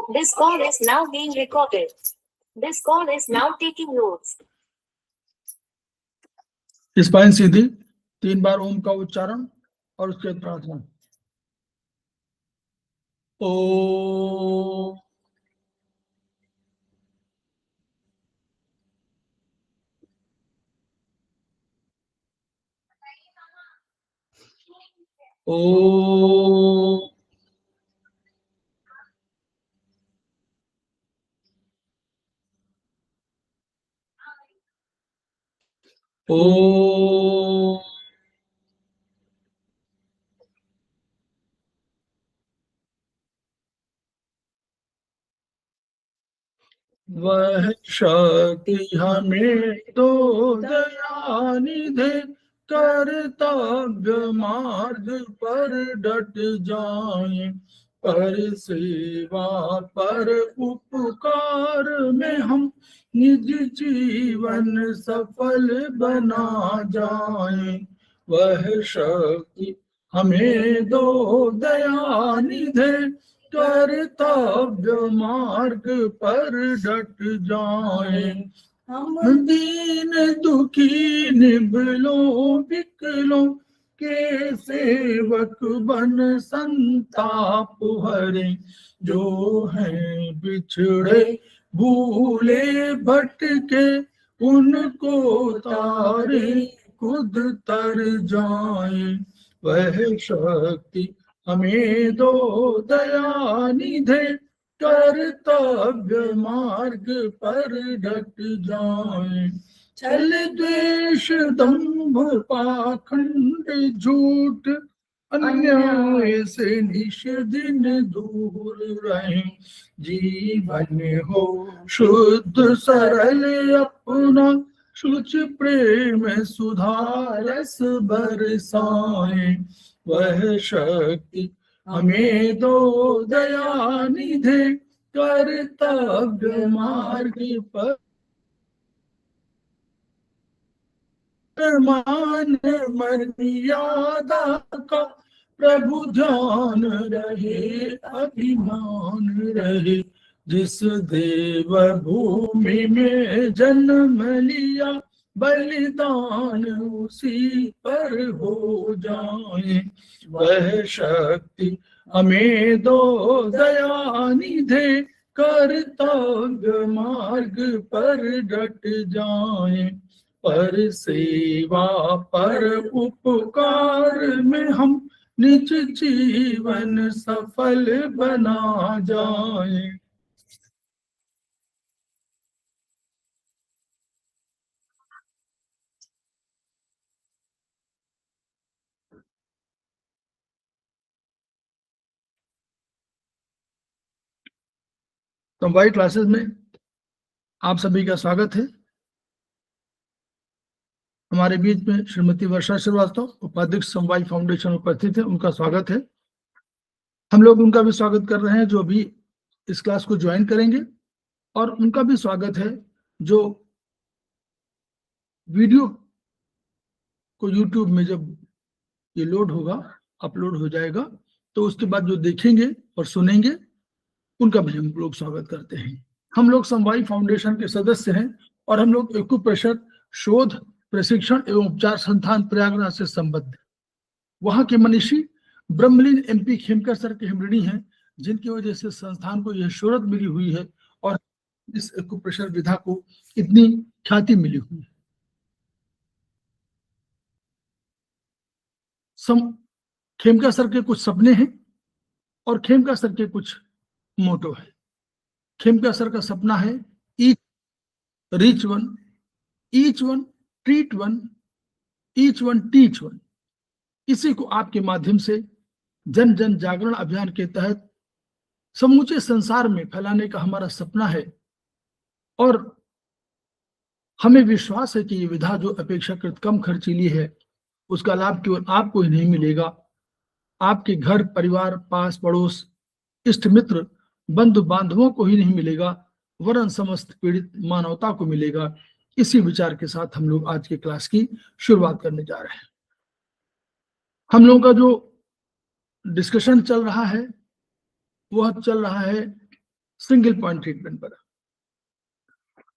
This call is now being recorded. This call is now taking notes. Spine सीधी, 3 बार ओम का उच्चारण और उसके बाद प्रार्थना। ओ ओ ओ वह शक्ति हमें दो दयानिधे, कर्तव्य मार्ग पर डट जाएं, पर सेवा पर उपकार में हम निज जीवन सफल बना जाएं। वह शक्ति हमें दो दयानिधे, कर्तव्य मार्ग पर डट जाएं। हम दीन दुखी निबलों विकलों के सेवक बन संताप हरें, जो हैं बिछड़े भूले भटके उनको तारे खुद तर जाएं। वह शक्ति हमें दो दयानिधे, कर्तव्य मार्ग पर डट जाएं। छल द्वेष दंभ पाखंड झूठ अन्याय से निश दिन दूर रहें, जीवन हो शुद्ध सरल अपना, शुच प्रेम सुधारस बरसाएं। वह शक्ति हमें दो दयानिधे, कर्तव्य मार्ग पर मान मर्यादा का प्रभु ध्यान रहे, अभिमान रहे। जिस देव भूमि में जन्म लिया, बलिदान उसी पर हो जाए। वह शक्ति हमें दो दयानिधे, कर्तव्य मार्ग पर डट जाए, पर सेवा पर उपकार में हम निज जीवन सफल बना जाए। समवाय क्लासेस में आप सभी का स्वागत है। हमारे बीच में श्रीमती वर्षा श्रीवास्तव, उपाध्यक्ष समवाय फाउंडेशन उपस्थित है, उनका स्वागत है। हम लोग उनका भी स्वागत कर रहे हैं जो भी इस क्लास को ज्वाइन करेंगे, और उनका भी स्वागत है जो वीडियो को यूट्यूब में जब ये लोड होगा, अपलोड हो जाएगा, तो उसके बाद जो देखेंगे और सुनेंगे उनका भी हम लोग स्वागत करते हैं। हम लोग समवाय फाउंडेशन के सदस्य हैं और हम लोग एक्यूप्रेशर शोध प्रशिक्षण एवं उपचार संस्थान प्रयागराज से संबद्ध है। वहां के मनीषी ब्रह्मलीन MP खेमकर सर के हम ऋणी हैं, जिनकी वजह से संस्थान को यह शोहरत मिली हुई है और इस एक्यूप्रेशर विधा को इतनी ख्याति मिली हुई है। खेमकर सर के कुछ सपने हैं और खेमकर सर के कुछ मोटो है। खेमकर सर का सपना है each reach one, each one treat one, each one teach one. इसी को आपके माध्यम से जन जन जागरण अभियान के तहत समूचे संसार में फैलाने का हमारा सपना है, और हमें विश्वास है कि ये विधा जो अपेक्षाकृत कम खर्चीली है, उसका लाभ केवल आपको ही नहीं मिलेगा, आपके घर परिवार, पास पड़ोस, इष्ट मित्र, बंधु बांधवों को ही नहीं मिलेगा, वरन समस्त पीड़ित मानवता को मिलेगा। इसी विचार के साथ हम लोग आज की क्लास की शुरुआत करने जा रहे हैं। हम लोगों का जो डिस्कशन चल रहा है वह चल रहा है सिंगल पॉइंट ट्रीटमेंट पर।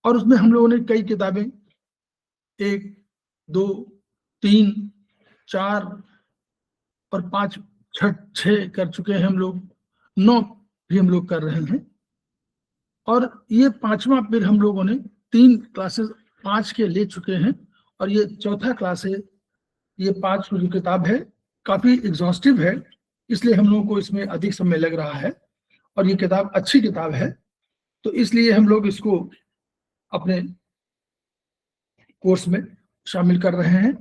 और उसमें हम लोगों ने कई किताबें 1, 2, 3, 4 और 5, 6 कर चुके हैं हम लोग, 9 भी हम लोग कर रहे हैं। और ये 5वां फिर हम लोगों ने 3 क्लासेस 5 के ले चुके हैं और ये चौथा क्लास है। ये 5 जो किताब है काफी एग्जॉस्टिव है, इसलिए हम लोगों को इसमें अधिक समय लग रहा है और ये किताब अच्छी किताब है, तो इसलिए हम लोग इसको अपने कोर्स में शामिल कर रहे हैं,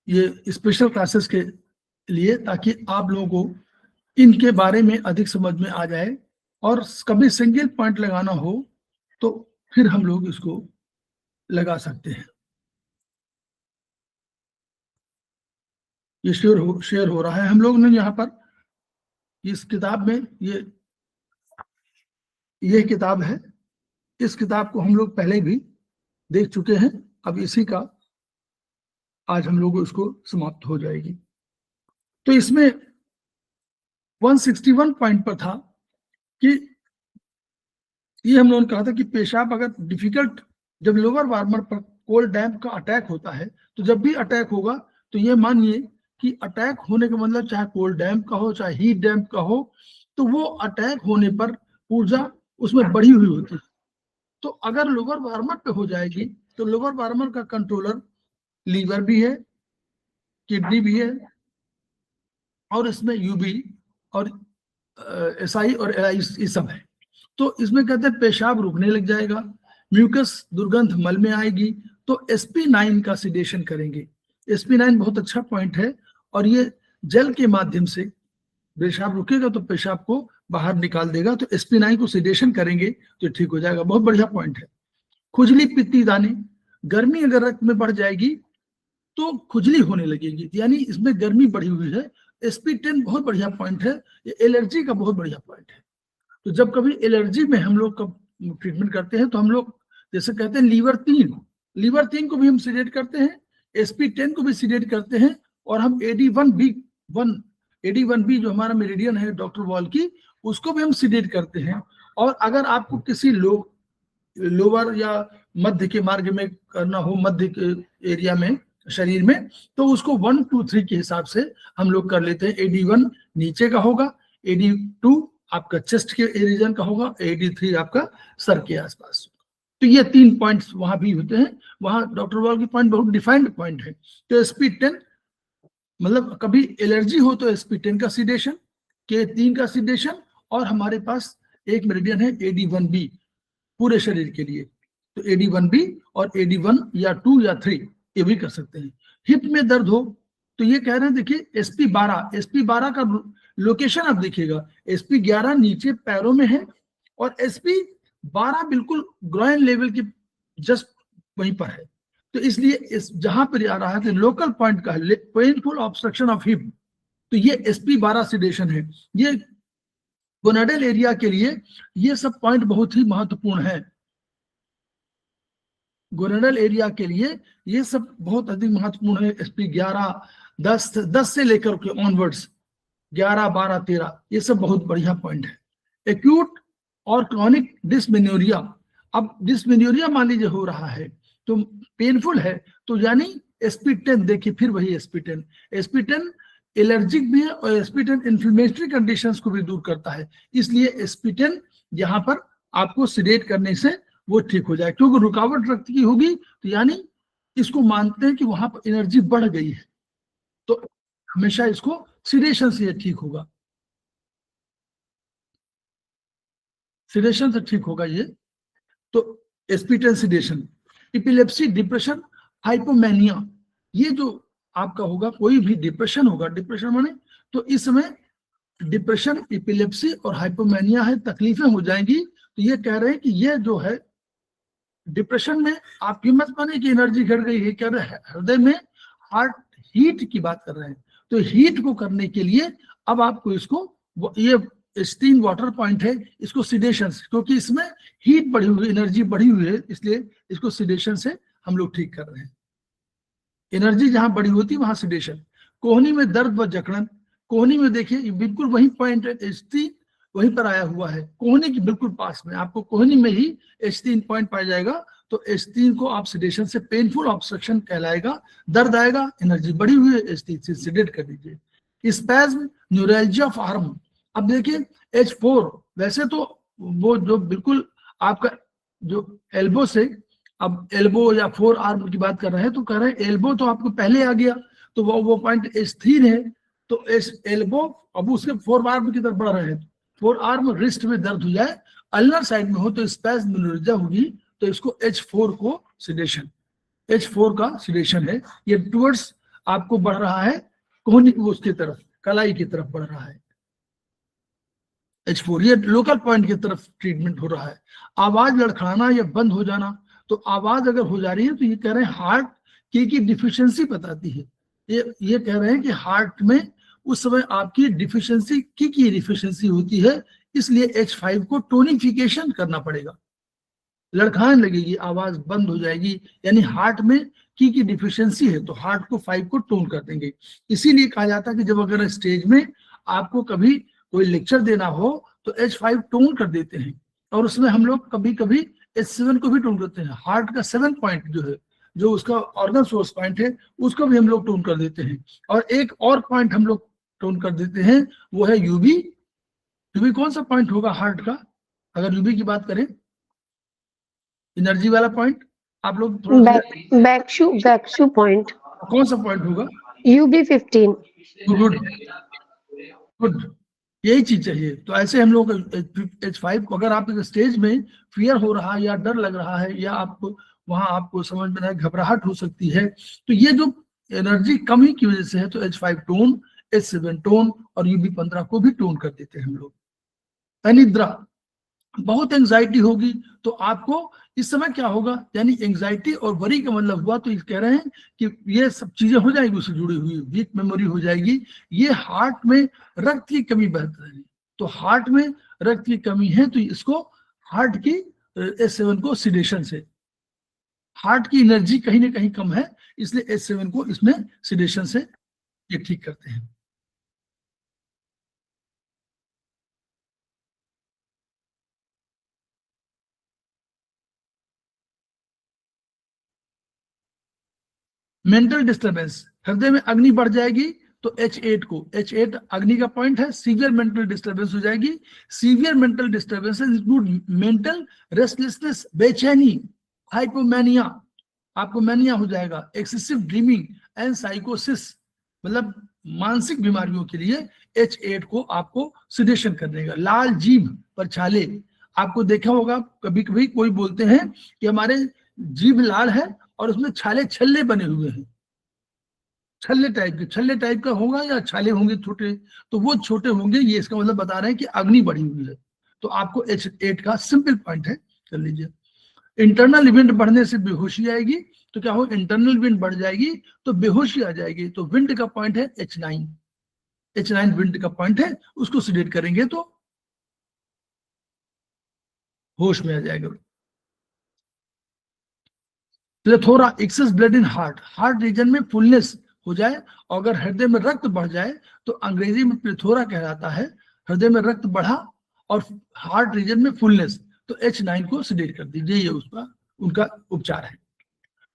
ये स्पेशल क्लासेस के लिए, ताकि आप लोगों को इनके बारे में अधिक समझ में आ जाए और कभी सिंगल पॉइंट लगाना हो तो फिर हम लोग इसको लगा सकते हैं। ये शेयर हो रहा है हम लोग ने यहाँ पर इस किताब में। ये किताब है, इस किताब को हम लोग पहले भी देख चुके हैं, अब इसी का आज हम लोग इसको समाप्त हो जाएगी। तो इसमें 161 पॉइंट पर था कि ये हम लोगों ने कहा था कि पेशाब अगर डिफिकल्ट, जब लोअर वार्मर पर कोल्ड डैम्प का अटैक होता है, तो जब भी अटैक होगा तो ये मानिए कि अटैक होने का मतलब चाहे कोल्ड डैम्प का हो चाहे हीट डैम्प का हो, तो वो अटैक होने पर ऊर्जा उसमें बढ़ी हुई होती है। तो अगर लोअर वार्मर पे हो जाएगी तो लोअर वार्मर का कंट्रोलर लीवर भी है, किडनी भी है, और इसमें यूबी और एसआई और एआई ये सब है। तो इसमें कहते हैं पेशाब रुकने लग जाएगा, म्यूकस दुर्गंध मल में आएगी, तो sp9 का सिडेशन करेंगे। sp9 बहुत अच्छा पॉइंट है और ये जल के माध्यम से पेशाब रुकेगा तो पेशाब को बाहर निकाल देगा, तो sp9 को सिडेशन करेंगे तो ठीक हो जाएगा। बहुत बढ़िया पॉइंट है। खुजली पित्ती दाने, गर्मी अगर रक्त में बढ़ जाएगी तो खुजली होने लगेगी, यानी इसमें गर्मी बढ़ी हुई है। sp10 बहुत बढ़िया पॉइंट है, ये एलर्जी का बहुत बढ़िया पॉइंट है। तो जब कभी एलर्जी में हम लोग ट्रीटमेंट करते हैं तो हम लोग जैसे कहते हैं लीवर 3 को भी हम सिडेट करते हैं, sp10 को भी सिडेट करते हैं, और हम AD1B जो हमारा मेरिडियन है डॉक्टर वॉल की, उसको भी हम सिडेट करते हैं। और अगर आपको किसी लोअर या मध्य के मार्ग में करना हो, मध्य के एरिया में शरीर में, तो उसको 1, 2, 3 के हिसाब से हम लोग कर लेते हैं। AD1 नीचे का होगा, AD2 आपका चेस्ट के रीजन का होगा, AD3 आपका सर के आसपास। तो ये 3 पॉइंट्स वहां भी होते हैं, वहां डॉक्टर वॉल की पॉइंट बहुत डिफाइंड पॉइंट है। तो sp10 मतलब कभी एलर्जी हो तो sp10 का सिडेशन, K3 का सिडेशन, और हमारे पास एक मेरिडियन है AD1B पूरे शरीर के लिए, तो AD1B और AD1 या 2 या 3 ये भी कर सकते हैं। हिप में दर्द हो तो ये कह रहे हैं, देखिए sp12 का लोकेशन आप देखिएगा, sp11 नीचे पैरों में है और sp12 बिल्कुल ग्रॉइन लेवल के जस्ट वहीं पर है। तो इसलिए इस जहां पर आ रहा है तो लोकल पॉइंट का है पेनफुल ऑब्स्ट्रक्शन ऑफ हिप, तो ये sp12 सिडेशन है। ये गोनाडल एरिया के लिए ये सब पॉइंट बहुत ही महत्वपूर्ण है। गोनाडल एरिया के लिए ये सब बहुत अधिक महत्वपूर्ण है। sp11, 10 से लेकर के ऑनवर्ड्स 11, 12, 13 ये सब बहुत बढ़िया पॉइंट है। एक्यूट और क्रॉनिक डिस्मेनोरिया, अब डिस्मेनोरिया मान लीजिए हो रहा है तो पेनफुल है, तो यानी sp10 देखिए, फिर वही sp10 एलर्जिक भी है और sp10 इन्फ्लेमेटरी कंडीशंस को भी दूर करता है, इसलिए sp10 यहाँ पर आपको सिडेट करने से वो ठीक हो जाए। क्योंकि रुकावट रक्त की होगी तो यानी इसको मानते हैं कि वहां पर एनर्जी बढ़ गई है, तो हमेशा इसको सिडेशन से ठीक होगा, सिडेशन से ठीक होगा ये। तो sp10 sedation, epilepsy, depression, hypomania, ये जो आपका होगा, कोई भी डिप्रेशन होगा, डिप्रेशन माने तो इस समय डिप्रेशन, इपिलेप्सी और हाइपोमेनिया है, तकलीफें हो जाएंगी। तो ये कह रहे हैं कि ये जो है डिप्रेशन में आप हिम्मत माने कि एनर्जी घट गई है, कह रहे हैं हृदय में हार्ट हीट की बात कर रहे हैं, तो हीट को करने के लिए अब आपको इसको, ये स्टीम वाटर पॉइंट है, इसको सिडेशन, क्योंकि इसमें हीट बढ़ी हुई, एनर्जी बढ़ी हुई है, इसलिए इसको सिडेशन से हम लोग ठीक कर रहे हैं। एनर्जी जहां बढ़ी होती है वहां सिडेशन। कोहनी में दर्द व जकड़न, कोहनी में देखिए बिल्कुल वही पॉइंट है, वहीं पर आया हुआ है, कोहनी की बिल्कुल पास में, आपको कोहनी में ही H3 पॉइंट पाया जाएगा। तो H3 को आप सिडेशन से पेनफुल ऑब्स्ट्रक्शन कहलाएगा, दर्द आएगा, एनर्जी बढ़ी हुई है, H3 से सिडेट कर दीजिए। Spasm, neuralgia of arm. अब देखिए H4 वैसे तो वो जो बिल्कुल आपका जो एल्बो से, अब एल्बो या फोर आर्म की बात कर रहे हैं तो कह रहे हैं एल्बो तो आपको पहले आ गया, तो वो पॉइंट H3 है, तो एल्बो अब उसके फोर आर्म की तरफ बढ़ रहे हैं, फोर आर्म रिस्ट में दर्द हो जाए, अल्नर साइड में हो तो स्पैज्म न्यूरैल्जिया होगी, तो इसको H4 को सिडेशन, H4 का सिडेशन है, ये टुवर्ड्स आपको बढ़ रहा है कोहनी उसकी तरफ, कलाई की तरफ बढ़ रहा है। H4 ये लोकल पॉइंट की तरफ ट्रीटमेंट हो रहा है। आवाज लड़खड़ाना या बंद हो जाना, तो आवाज अगर हो जा रही है तो ये कह रहे हैं हार्ट की डिफिशियंसी बताती है, ये कह रहे हैं कि हार्ट में उस समय आपकी डिफिशियंसी की डिफिशियंसी होती है, इसलिए H5 को टोनिफिकेशन करना पड़ेगा, लड़खड़ाने लगेगी, आवाज बंद हो जाएगी, यानी हार्ट में की डिफिशियंसी है, तो हार्ट को 5 को टोन कर देंगे। इसीलिए कहा जाता है कि जब अगर स्टेज में आपको कभी कोई लेक्चर देना हो तो H5 टोन कर देते हैं, और उसमें हम लोग कभी कभी H7 को भी टोन करते हैं। हार्ट का 7 पॉइंट जो है, जो उसका ऑर्गन सोर्स पॉइंट है, उसको भी हम लोग टोन कर देते हैं। और एक और पॉइंट हम लोग टोन कर देते हैं, वो है यूबी। यूबी कौन सा पॉइंट होगा हार्ट का, अगर यूबी की बात करें, एनर्जी वाला पॉइंट, आप लोग थोड़ा सा बैक्शू पॉइंट, कौन सा पॉइंट होगा? UB15। गुड गुड, यही चीज चाहिए। तो ऐसे हम लोग H5 को, अगर आप स्टेज में फियर हो रहा है या डर लग रहा है, या आपको वहां आपको समझ में घबराहट हो सकती है, तो ये जो एनर्जी कमी की वजह से है, तो H5 टोन, H7 टोन और UB15 को भी टोन कर देते हैं हम लोग। अनिद्रा, बहुत एंजाइटी होगी तो आपको इस समय क्या होगा, यानी एंजाइटी और वरी का मतलब हुआ, तो कह रहे हैं कि ये सब चीजें हो जाएगी उससे जुड़ी हुई, वीक मेमोरी हो जाएगी, ये हार्ट में रक्त की कमी बहत रहेगी, तो हार्ट में रक्त की कमी है तो इसको हार्ट की H7 को सिडेशन से, हार्ट की एनर्जी कहीं ना कहीं कम है, इसलिए H7 को इसमें सिडेशन से ये ठीक करते हैं। मेंटल डिस्टर्बेंस, हृदय में अग्नि बढ़ जाएगी तो H8 को, H8 अग्नि का पॉइंट है, सीवियर मेंटल डिस्टर्बेंस हो जाएगी। Severe mental disturbances include mental restlessness, बेचैनी, हाइपोमैनिया, आपको मैनिया हो जाएगा, एक्सेसिव ड्रीमिंग एंड साइकोसिस, मतलब मानसिक बीमारियों के लिए H8 को आपको सिडेशन कर देगा। लाल जीभ पर छाले, आपको देखा होगा कभी कभी कोई बोलते हैं कि हमारे जीभ लाल है और उसमें छाले छल्ले बने हुए हैं, छल्ले टाइप का होगा या छाले होंगे छोटे, तो वो छोटे होंगे, ये इसका मतलब बता रहे हैं कि अग्नि बढ़ी हुई है, तो आपको H8 का सिंपल पॉइंट है, कर लीजिए। इंटरनल इवेंट बढ़ने से बेहोशी आएगी, तो क्या हो, इंटरनल इवेंट बढ़ जाएगी तो बेहोशी आ जाएगी, तो विंड का पॉइंट है H9, H9 विंड का पॉइंट है, उसको सिलेक्ट करेंगे तो होश में आ जाएगा। Plethora, excess blood in heart, heart region में फुलनेस हो जाए, और अगर हृदय में रक्त बढ़ जाए तो अंग्रेजी में प्लेथोरा कहलाता है, हृदय में रक्त बढ़ा और हार्ट रीजन में फुलनेस, तो H9 को सिलेक्ट कर दीजिए, ये उसका उनका उपचार है।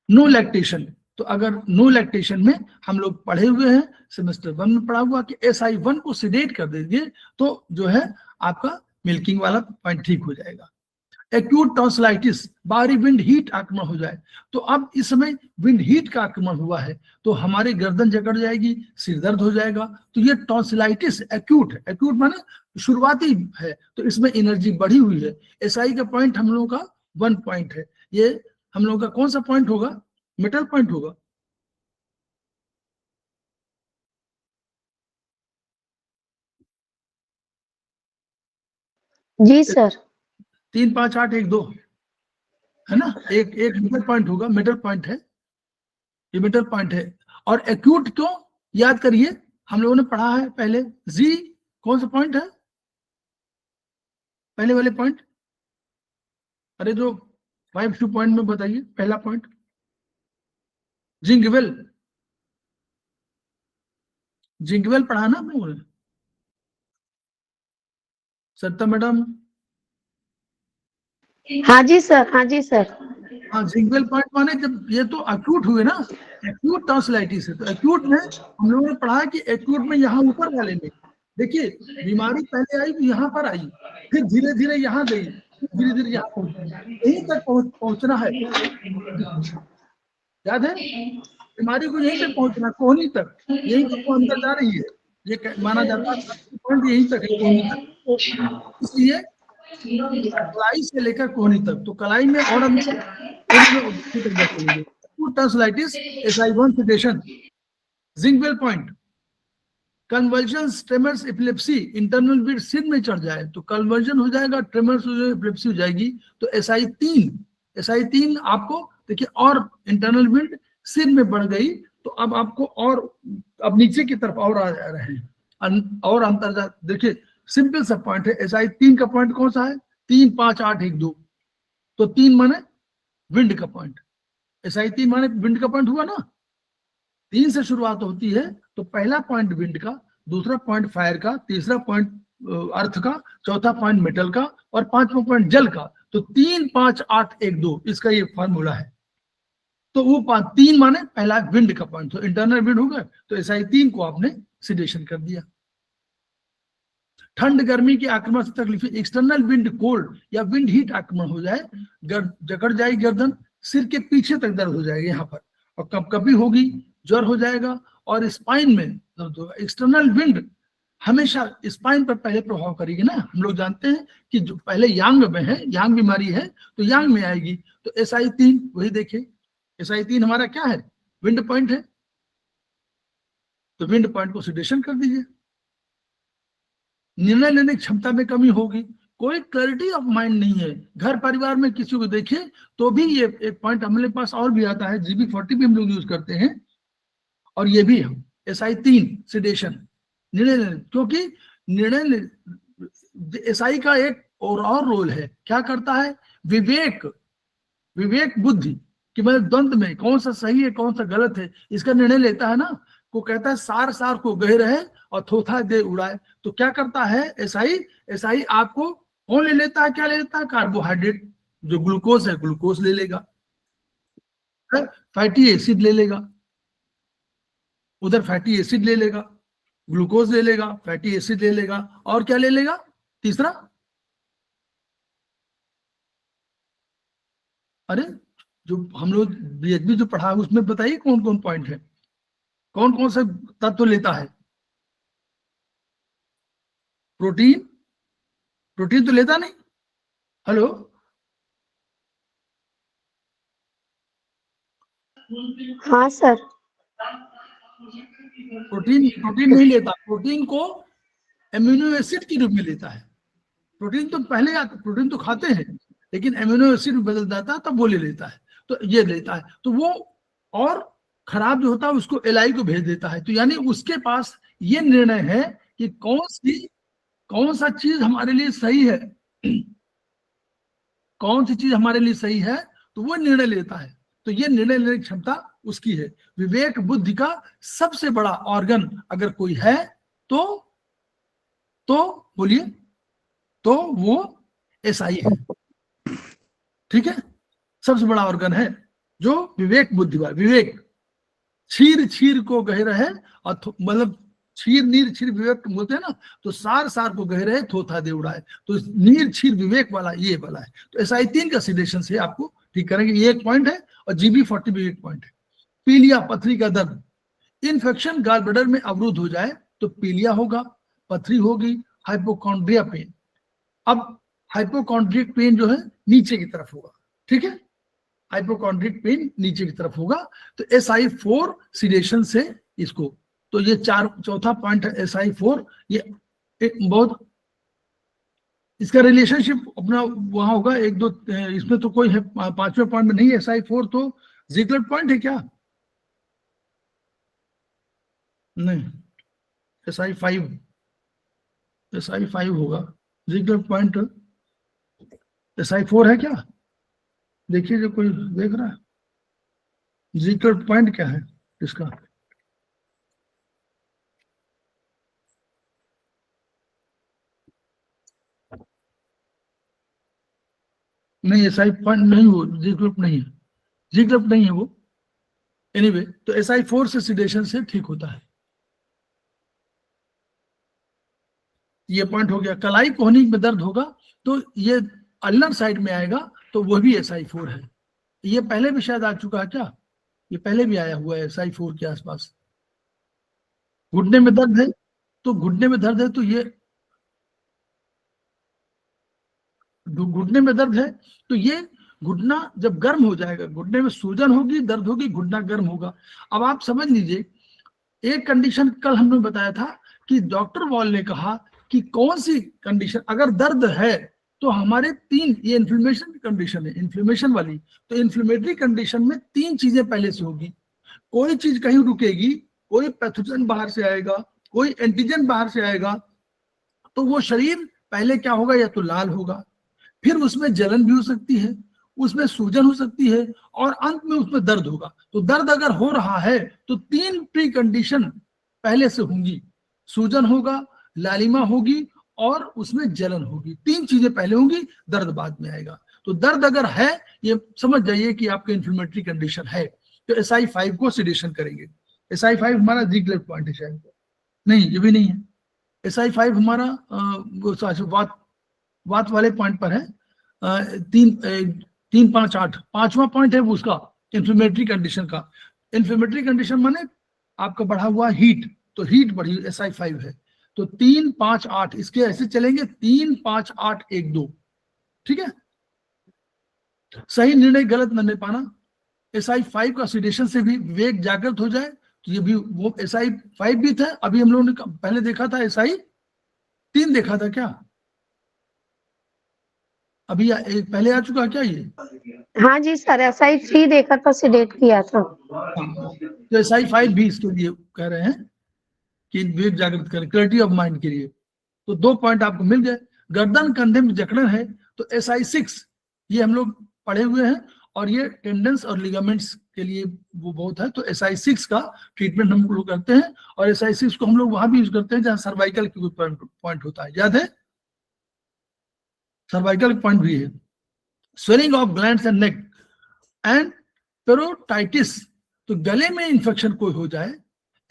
नो लैक्टेशन, तो अगर नो लैक्टेशन में हम लोग पढ़े हुए हैं, सेमेस्टर 1 में पढ़ा हुआ कि SI1 को सिडेट कर दीजिए, तो जो है आपका मिल्किंग वाला पॉइंट ठीक हो जाएगा। एक्यूट टॉन्सिलाइटिस, बाहरी विंड हीट आक्रमण हो जाए, तो अब इस समय विंड हीट का आक्रमण हुआ है तो हमारी गर्दन जकड़ जाएगी, सिर दर्द हो जाएगा, तो ये टॉन्सिलाइटिस एक्यूट है, एक्यूट माने शुरुआती है, तो इसमें एनर्जी बढ़ी हुई है। SI का पॉइंट हम लोगों का 1 पॉइंट है, ये हम लोगों का कौन सा पॉइंट होगा, मेटल पॉइंट होगा। जी सर। 3 5 8 1 2 है ना, एक एक मेटल पॉइंट होगा, मेटल पॉइंट है, ये मेटल पॉइंट है। और एक्यूट क्यों, याद करिए, हम लोगों ने पढ़ा है पहले, जी कौन सा पॉइंट है, पहले वाले पॉइंट, अरे जो 5 पॉइंट में बताइए, पहला पॉइंट जिंगवेल, जिंगवेल पढ़ा ना हम लोगों ने, सरिता मैडम, हाँ जी सर, हाँ जी सर। हाँ, जिंगल पॉइंट माने जब ये तो अक्यूट हुए ना, एक्यूट टॉन्सिलाइटिस है, तो एक्यूट में हम लोगों ने पढ़ा कि एक्यूट में यहाँ ऊपर वाले में, देखिए बीमारी पहले आई तो यहाँ पर आई, फिर धीरे धीरे यहाँ गई, फिर धीरे धीरे यहाँ पहुंची, यहीं तक पहुंचना है, याद है, बीमारी को यहीं तक पहुंचना, कोहनी तक, यहीं तक वो अंदर जा रही है, ये माना जाता है पॉइंट यहीं तक है, कोहनी तक, इसलिए कलाई से लेकर कोहनी तक, तो कलाई में और अंदर tonsillitis, SI1 sedation, jing well point, conversion, tremors, epilepsy, internal beat सिर में चढ़ जाए तो कन्वर्जन हो जाएगा, ट्रेमर्स हो जाएगा, एपिलेप्सी हो जाएगी, तो SI3 आपको देखिए, और इंटरनल बीट सिर में बढ़ गई तो अब आपको और अब नीचे की तरफ और आ जा रहे हैं, और अंतर देखिए, सिंपल सा पॉइंट है। SI3 का पॉइंट कौन सा है? 3, 5, 8, 1, 2, तो 3 माने विंड का पॉइंट, SI3 माने विंड का पॉइंट हुआ ना, 3 से शुरुआत होती है, तो पहला पॉइंट विंड का, दूसरा पॉइंट फायर का, तीसरा पॉइंट अर्थ का, चौथा पॉइंट मेटल का, और पांचवा पॉइंट जल का, तो 3, 5, 8, 1, 2 इसका ये फॉर्मूला है। तो वो 3 माने पहला विंड का पॉइंट, तो इंटरनल विंड हो गए, तो SI3 को आपने सिडेशन कर दिया। ठंड गर्मी के आक्रमण से तकलीफ, एक्सटर्नल विंड कोल्ड या विंड हीट आक्रमण हो जाए, जकड़ जाएगी गर्दन, सिर के पीछे तक दर्द हो जाएगी यहाँ पर, और कब कभी होगी, ज्वर हो जाएगा, और स्पाइन में दर्द होगा। एक्सटर्नल विंड हमेशा स्पाइन पर पहले प्रभाव करेगी ना, हम लोग जानते हैं कि जो पहले यांग में है, यांग बीमारी है तो यांग में आएगी, तो SI3 वही देखिए, SI3 हमारा क्या है? विंड पॉइंट है, तो विंड पॉइंट को सिडेशन कर दीजिए। निर्णय लेने की क्षमता में कमी होगी, कोई क्लैरिटी ऑफ माइंड नहीं है, घर परिवार में किसी को देखें तो भी ये एक पॉइंट हमारे पास और भी आता है, GB40 भी हम लोग यूज करते हैं, और ये भी हम SI3 सिडेशन, निर्णय, क्योंकि निर्णय SI का एक और रोल है, क्या करता है? विवेक बुद्धि कि मतलब द्वंद में कौन सा सही है कौन सा गलत है, इसका निर्णय लेता है ना, को कहता है सार सार को गह रहे और थोथा दे उड़ाए, तो क्या करता है SI आपको कौन ले लेता है, क्या ले लेता है? कार्बोहाइड्रेट, जो ग्लूकोज है ग्लूकोज ले लेगा, फैटी एसिड ले लेगा, उधर फैटी एसिड ले लेगा, ग्लूकोज ले लेगा, फैटी एसिड ले लेगा, और क्या ले लेगा? तीसरा, अरे जो हम लोग BHB जो पढ़ा है उसमें बताइए कौन कौन पॉइंट है, कौन कौन से तत्व लेता है? प्रोटीन तो लेता नहीं, हेलो, हाँ सर। प्रोटीन नहीं लेता, प्रोटीन को एमिनो एसिड के रूप में लेता है, प्रोटीन तो पहले आता, प्रोटीन तो खाते हैं लेकिन एमिनो एसिड बदल जाता है तब वो ले लेता है, तो ये लेता है, तो वो और खराब जो होता है उसको LI को भेज देता है, तो यानी उसके पास ये निर्णय है कि कौन सा चीज हमारे लिए सही है, कौन सी चीज हमारे लिए सही है, तो वो निर्णय लेता है, तो ये निर्णय लेने की क्षमता उसकी है। विवेक बुद्धि का सबसे बड़ा ऑर्गन अगर कोई है तो बोलिए, तो वो SI है, ठीक है, सबसे बड़ा ऑर्गन है जो विवेक बुद्धि वाला, विवेक छीर छीर को गह रहे, और मतलब छीर नीर छीर विवेक बोलते हैं ना, तो सार सार को गह रहे थोथा दे उड़ाए, तो नीर छीर विवेक वाला ये वाला है, तो SI3 का सिडेशन से आपको ठीक करेंगे, ये एक पॉइंट है, और GB40 भी एक पॉइंट है। पीलिया, पथरी का दर्द, इन्फेक्शन गॉल ब्लैडर में अवरुद्ध हो जाए तो पीलिया होगा, पथरी होगी, हाइपोकॉन्ड्रिया पेन, अब हाइपोकॉन्ड्रिक पेन जो है नीचे की तरफ होगा, ठीक है, हाइपोकॉन्ड्रिक पेन नीचे की तरफ होगा, तो SI4 सिडेशन से इसको, तो ये चौथा पॉइंट है SI4, ये एक बहुत इसका रिलेशनशिप अपना वहां होगा, 1, 2 इसमें तो कोई है, 5वें पॉइंट में नहीं, SI4 तो जिगलर पॉइंट है क्या? नहीं, SI5 होगा, जिगलर पॉइंट SI4 है क्या? देखिए जो कोई देख रहा है, जिगलर पॉइंट क्या है इसका? नहीं, SI5 नहीं, वो जी ग्रुप नहीं है, जी ग्रुप नहीं है वो। एनीवे, तो SI4 से सिडेशन से ठीक होता है। ये पॉइंट हो गया। कलाई कोहनी में दर्द होगा तो ये अल्नर साइड में आएगा, तो वो भी SI4 है। ये पहले भी शायद आ चुका है क्या? ये पहले भी आया हुआ है SI4 के आसपास। घुटने में दर्द है, तो घुटने में दर्द है तो ये घुटने में दर्द है तो ये घुटना जब गर्म हो जाएगा, घुटने में सूजन होगी, दर्द होगी, घुटना गर्म होगा। अब आप समझ लीजिए, एक कंडीशन कल हमने बताया था कि डॉक्टर वॉल ने कहा कि कौन सी कंडीशन अगर दर्द है तो हमारे तीन, ये इन्फ्लेमेशन की कंडीशन है, इन्फ्लेमेशन वाली, तो इन्फ्लेमेटरी कंडीशन में तीन चीजें पहले से होगी। कोई चीज कहीं रुकेगी, कोई पैथोजन बाहर से आएगा, कोई एंटीजन बाहर से आएगा, तो वो शरीर पहले क्या होगा, या तो लाल होगा, फिर उसमें जलन भी हो सकती है, उसमें सूजन हो सकती है, और अंत में उसमें दर्द होगा। तो दर्द अगर हो रहा है तो तीन प्री कंडीशन पहले से होंगी, सूजन होगा, लालिमा होगी, और उसमें जलन होगी। तीन चीजें पहले होंगी, दर्द बाद में आएगा। तो दर्द अगर है, ये समझ जाइए कि आपका इन्फ्लेमेटरी कंडीशन है, तो SI5 को सिडेशन करेंगे। SI5 हमारा जिगलर पॉइंट है शायद, नहीं ये भी नहीं है। SI5 हमारा वात वाले पॉइंट पर है, 3, 5, 8 पांचवा पॉइंट है वो उसका इन्फ्लेमेटरी कंडीशन का। इन्फ्लेमेटरी कंडीशन माने आपका बढ़ा हुआ हीट, तो हीट बढ़ी, SI5 है। तो 3, 5, 8 इसके ऐसे चलेंगे, 3, 5, 8, 1, 2, ठीक है। सही निर्णय गलत न ले पाना, SI5 का सिडेशन से भी विवेक जागृत हो जाए, तो ये भी वो SI5 भी था। अभी हम लोगों ने पहले देखा था SI3 देखा था क्या? अभी पहले आ चुका क्या ये? हाँ जी सर, SI3 देखा था, सिडेट किया था। तो SI5 भी इसके लिए कह रहे हैं कि विवेक जागृत करें, क्लैरिटी ऑफ माइंड के लिए। तो 2 पॉइंट आपको मिल गए। गर्दन कंधे में जकड़न है तो SI6 ये हम लोग पढ़े हुए हैं, और ये टेंडेंस और लिगामेंट्स के लिए वो बहुत है। तो SI6 का ट्रीटमेंट हम लोग करते हैं, और SI6 को हम लोग वहां भी यूज करते हैं जहां सर्वाइकल की कोई पॉइंट होता है, याद है, सर्वाइकल पॉइंट भी है। Swelling of glands and neck and पेरोटाइटिस, तो गले में इंफेक्शन कोई हो जाए,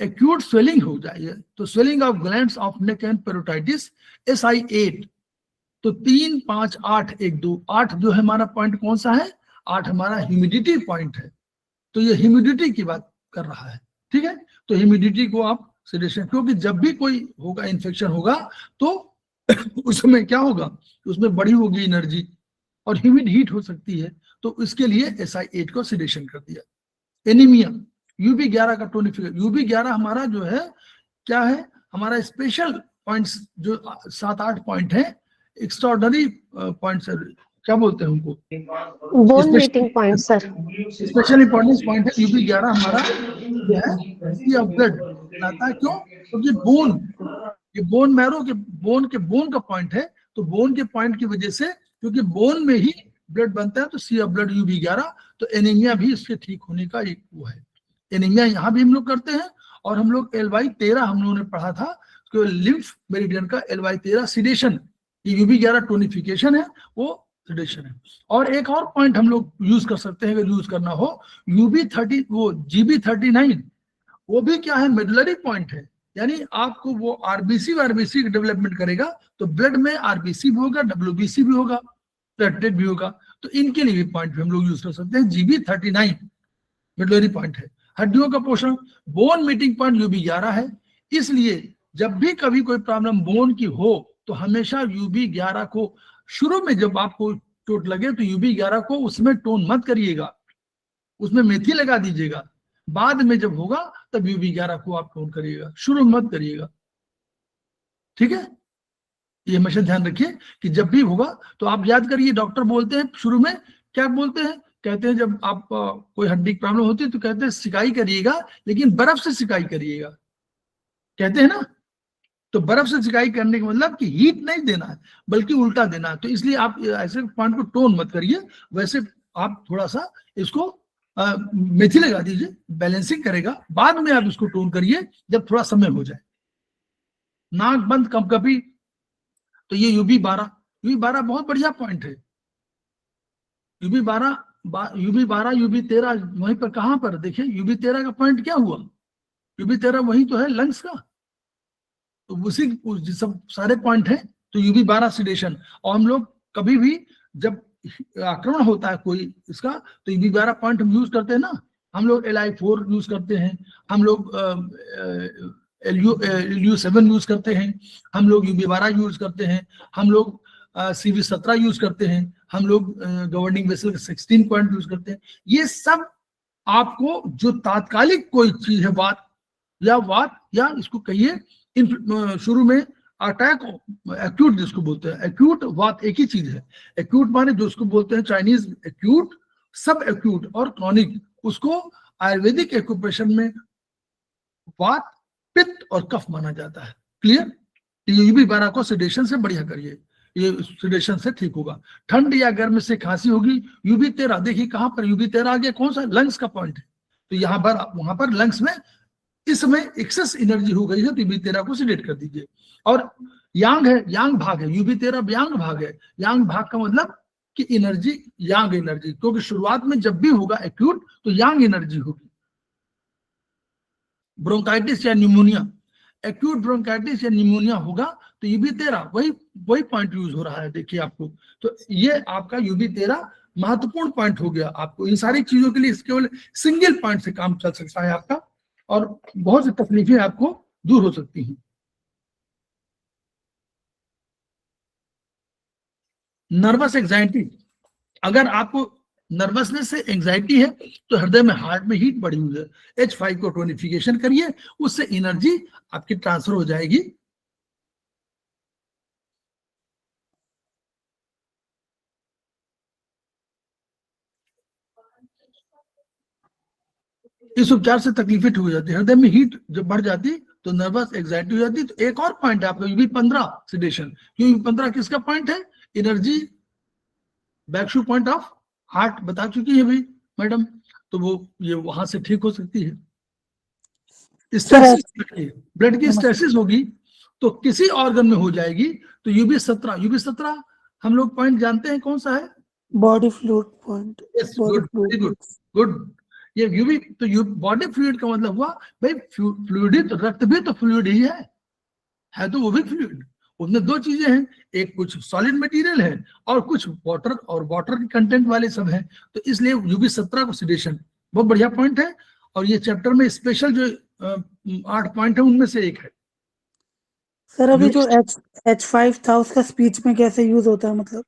एक्यूट स्वेलिंग हो जाए, तो swelling of glands of neck and पेरोटाइटिस SI8। तो 3, 5, 8, 1, 2, 8 जो है हमारा पॉइंट कौन सा है? 8 हमारा ह्यूमिडिटी पॉइंट है। तो ये ह्यूमिडिटी की बात कर रहा है, ठीक है। तो ह्यूमिडिटी को आप सिलेक्शन, क्योंकि जब भी कोई होगा इन्फेक्शन होगा तो उसमें क्या होगा, उसमें बड़ी होगी एनर्जी और ह्यूमिड हीट हो सकती है। तो इसके लिए SI8 को सिलेक्शन कर दिया। एनीमिया, UB11 का टोनिफिकेशन, UB11 हमारा जो है क्या है, हमारा स्पेशल पॉइंट्स जो 7-8 पॉइंट है, एक्स्ट्राऑर्डिनरी पॉइंट्स, क्या बोलते हैं उनको, bone meeting point sir. Special importance point है। UB11 हमारा जो है सी ऑफ ब्लड आता है, क्यों? क्योंकि बोन, ये बोन मैरो के बोन का पॉइंट है, तो बोन के पॉइंट की वजह से, क्योंकि बोन में ही ब्लड बनता है, तो सी ऑफ ब्लड UB11। तो एनीमिया भी इसके ठीक होने का एक वो है। एनीमिया यहाँ भी हम लोग करते हैं, और हम लोग LY13 हम लोगों ने पढ़ा था, तो लिम्फ मेरिडियन का LY13 सिडेशन, ये UB11 टोनिफिकेशन है, वो सिडेशन है। और एक और पॉइंट हम लोग यूज कर सकते हैं अगर यूज करना हो, UB30 वो GB39, वो भी क्या है, मेडुलरी पॉइंट है, यानी आपको वो आरबीसी डेवलपमेंट करेगा, तो ब्लड में RBC भी होगा, WBC भी होगा, प्लेटलेट भी होगा। तो इनके लिए भी पॉइंट हम लोग यूज कर सकते हैं। GB39 मेडुलरी पॉइंट है। हड्डियों का पोषण, बोन मीटिंग पॉइंट UB11 है। इसलिए जब भी कभी कोई प्रॉब्लम बोन की हो तो हमेशा UB11 को, शुरू में जब आपको चोट लगे तो UB11 को उसमें टोन मत करिएगा, उसमें मेथी लगा दीजिएगा। बाद में जब होगा तब UB11 को आप टोन करिएगा, शुरू मत करिएगा, ठीक है। ये हमेशा ध्यान रखिए कि जब भी होगा तो आप याद करिए, डॉक्टर बोलते हैं शुरू में क्या बोलते हैं, कहते हैं जब आप कोई हड्डी की प्रॉब्लम होती है तो कहते हैं सिकाई करिएगा, लेकिन बर्फ से सिकाई करिएगा, कहते हैं ना। तो बर्फ से सिकाई करने का मतलब कि हीट नहीं देना है, बल्कि उल्टा देना है। तो इसलिए आप ऐसे पॉइंट को टोन मत करिए, वैसे आप थोड़ा सा इसको मेथी लगा दीजिए, बैलेंसिंग करेगा। बाद में आप इसको टोन करिए जब थोड़ा समय हो जाए। नाक बंद कंपकपी, तो ये UB12 बहुत बढ़िया पॉइंट है। UB12 UB13 वहीं पर, कहां पर देखिए UB13 का पॉइंट क्या हुआ, UB13 वही तो है लंग्स का, तो उसी सब सारे पॉइंट हैं। तो UB12 सिडेशन, और हम लोग कभी भी जब आक्रमण होता है कोई इसका तो UB12 पॉइंट हम यूज करते हैं ना, हम लोग LI4 यूज करते हैं, हम लोग LU7 यूज करते हैं, हम लोग UB12 यूज करते हैं, हम लोग CV17 यूज करते हैं, हम लोग गवर्निंग वेसल 16 पॉइंट यूज करते हैं। ये सब आपको जो तात्कालिक कोई चीज है, वात या इसको कहिए शुरू में अटैक, एक्यूट जिसको बोलते हैं, एक्यूट वात एक ही चीज है। एक्यूट माने जो उसको बोलते हैं चाइनीज एक्यूट, सब एक्यूट और क्रॉनिक, उसको आयुर्वेदिक एक्यूप्रेशन में वात, पित्त और कफ माना जाता है। क्लियर? UB12 को सिडेशन से बढ़िया करिए, ये सिडेशन से ठीक होगा। ठंड या गर्म से खांसी होगी, UB13 देखिए कहां पर UB13 आ गया, कौन सा लंग्स का पॉइंट है, तो यहाँ पर वहां पर लंग्स में इसमें एक्सेस एनर्जी हो गई है, तो UB13 को सिडेट कर दीजिए। और यांग है, यांग भाग है, UB13 यांग भाग है। यांग भाग का मतलब कि एनर्जी, यांग एनर्जी, क्योंकि शुरुआत में जब भी होगा एक्यूट तो यांग एनर्जी होगी। ब्रोंकाइटिस या निमोनिया, एक्यूट ब्रोंकाइटिस या निमोनिया होगा तो UB13 वही पॉइंट यूज हो रहा है, देखिए आपको। तो ये आपका UB13 महत्वपूर्ण पॉइंट हो गया। आपको इन सारी चीजों के लिए केवल सिंगल पॉइंट से काम चल सकता है आपका, और बहुत सी तकलीफें आपको दूर हो सकती हैं। नर्वस एंजाइटी, अगर आपको नर्वसनेस से एंजाइटी है तो हृदय में, हार्ट में हीट बढ़ी हुई है, H5 को टोनिफिकेशन करिए, उससे एनर्जी आपकी ट्रांसफर हो जाएगी। इस उपचार से तकलीफें ठीक हो जाती है। हृदय में हीट जब बढ़ जाती तो नर्वस एंजाइटी हो जाती। तो एक और पॉइंट है आपका UB15 सिडेशन। UB15 किसका पॉइंट है? एनर्जी बैकशू पॉइंट ऑफ हार्ट, बता चुकी है भाई मैडम, तो वो ये वहां से ठीक हो सकती है। स्टेसिस, ब्लड की स्टेसिस होगी तो किसी ऑर्गन में हो जाएगी, तो UB17 हम लोग पॉइंट जानते हैं कौन सा है? Body fluid point. गुड। ये UB, तो बॉडी फ्लूइड का मतलब हुआ भाई फ्लूइड, तो रक्त भी तो फ्लूइड ही है तो वो भी फ्लूइड। उसमें दो चीजें हैं, एक कुछ सॉलिड मटेरियल है और कुछ वाटर, और वाटर के कंटेंट वाले सब हैं। तो इसलिए UB17 को सिडेशन बहुत बढ़िया पॉइंट है, और ये चैप्टर में स्पेशल जो 8 पॉइंट है उनमें से एक है। सर अभी जो H5 था उसका स्पीच में कैसे यूज होता है, मतलब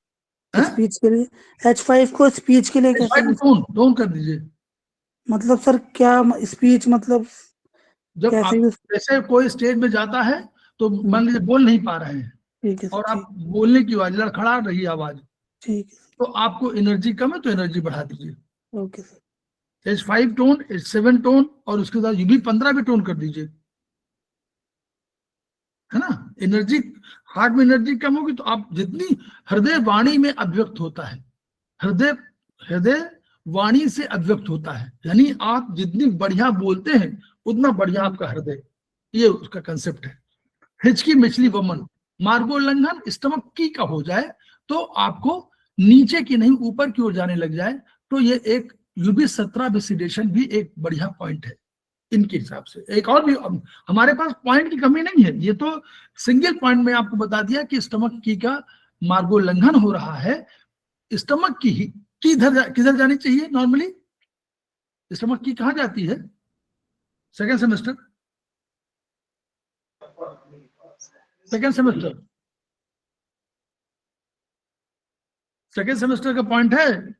स्पीच के लिए H5 को स्पीच के लिए कैसे टोन कर दीजिए। मतलब सर क्या स्पीच, मतलब जब आप जैसे कोई स्टेज में जाता है तो मान लीजिए बोल नहीं पा रहे हैं, ठीक है, और आप बोलने की आवाज, लड़खड़ा रही आवाज, ठीक है, तो आपको एनर्जी कम है तो एनर्जी बढ़ा दीजिए। Okay sir. H5 tone, H7 tone, और उसके साथ UB15 भी टोन कर दीजिए, है ना। एनर्जी, हार्ट में एनर्जी कम होगी तो आप जितनी, हृदय वाणी में अभिव्यक्त होता है, हृदय वाणी से अभिव्यक्त होता है, यानी आप जितनी बढ़िया बोलते हैं उतना बढ़िया आपका हृदय, ये उसका कंसेप्ट है। हिचकी, मछली, वमन, मार्गोल्लंघन स्टमक की का हो जाए तो आपको नीचे की नहीं ऊपर की ओर जाने लग जाए, तो ये एक UB17 विसिडेशन भी एक बढ़िया पॉइंट है इनके हिसाब से। एक और भी, हमारे पास पॉइंट की कमी नहीं है, ये तो सिंगल पॉइंट में आपको बता दिया कि स्टमक की का मार्गोल्लंघन हो रहा है। स्टमक की किधर जानी चाहिए नॉर्मली? स्टमक की कहाँ जाती है? सेकेंड सेमेस्टर सेकेंड सेमेस्टर का पॉइंट है,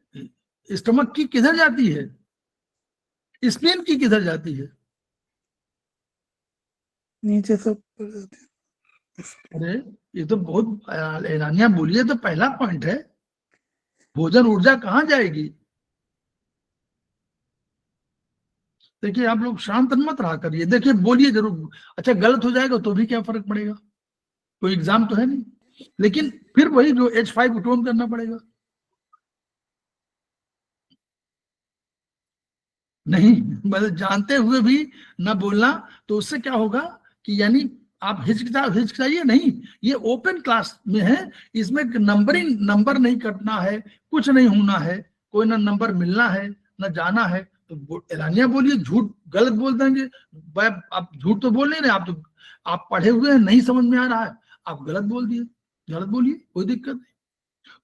स्टमक की किधर जाती है? स्प्लीन की किधर जाती है? नीचे से। अरे ये तो बहुत ऐलानिया बोलिए, तो पहला पॉइंट है, भोजन ऊर्जा कहाँ जाएगी? देखिए आप लोग शांत मत रहा करिए, देखिए बोलिए जरूर। अच्छा गलत हो जाएगा तो भी क्या फर्क पड़ेगा, कोई एग्जाम तो है नहीं, लेकिन फिर वही जो H5 टोन करना पड़ेगा। नहीं मतलब जानते हुए भी ना बोलना, तो उससे क्या होगा कि यानी आप हिचकिचाइए नहीं। ये ओपन क्लास में है, इसमें नंबर नहीं कटना है, कुछ नहीं होना है, कोई ना नंबर मिलना है ना जाना है, तो एलानिया बोलिए, झूठ गलत बोल देंगे। भाई आप झूठ तो बोल नहीं रहे, आप पढ़े हुए हैं, नहीं समझ में आ रहा है, आप गलत बोल दिए, गलत बोलिए, कोई दिक्कत नहीं।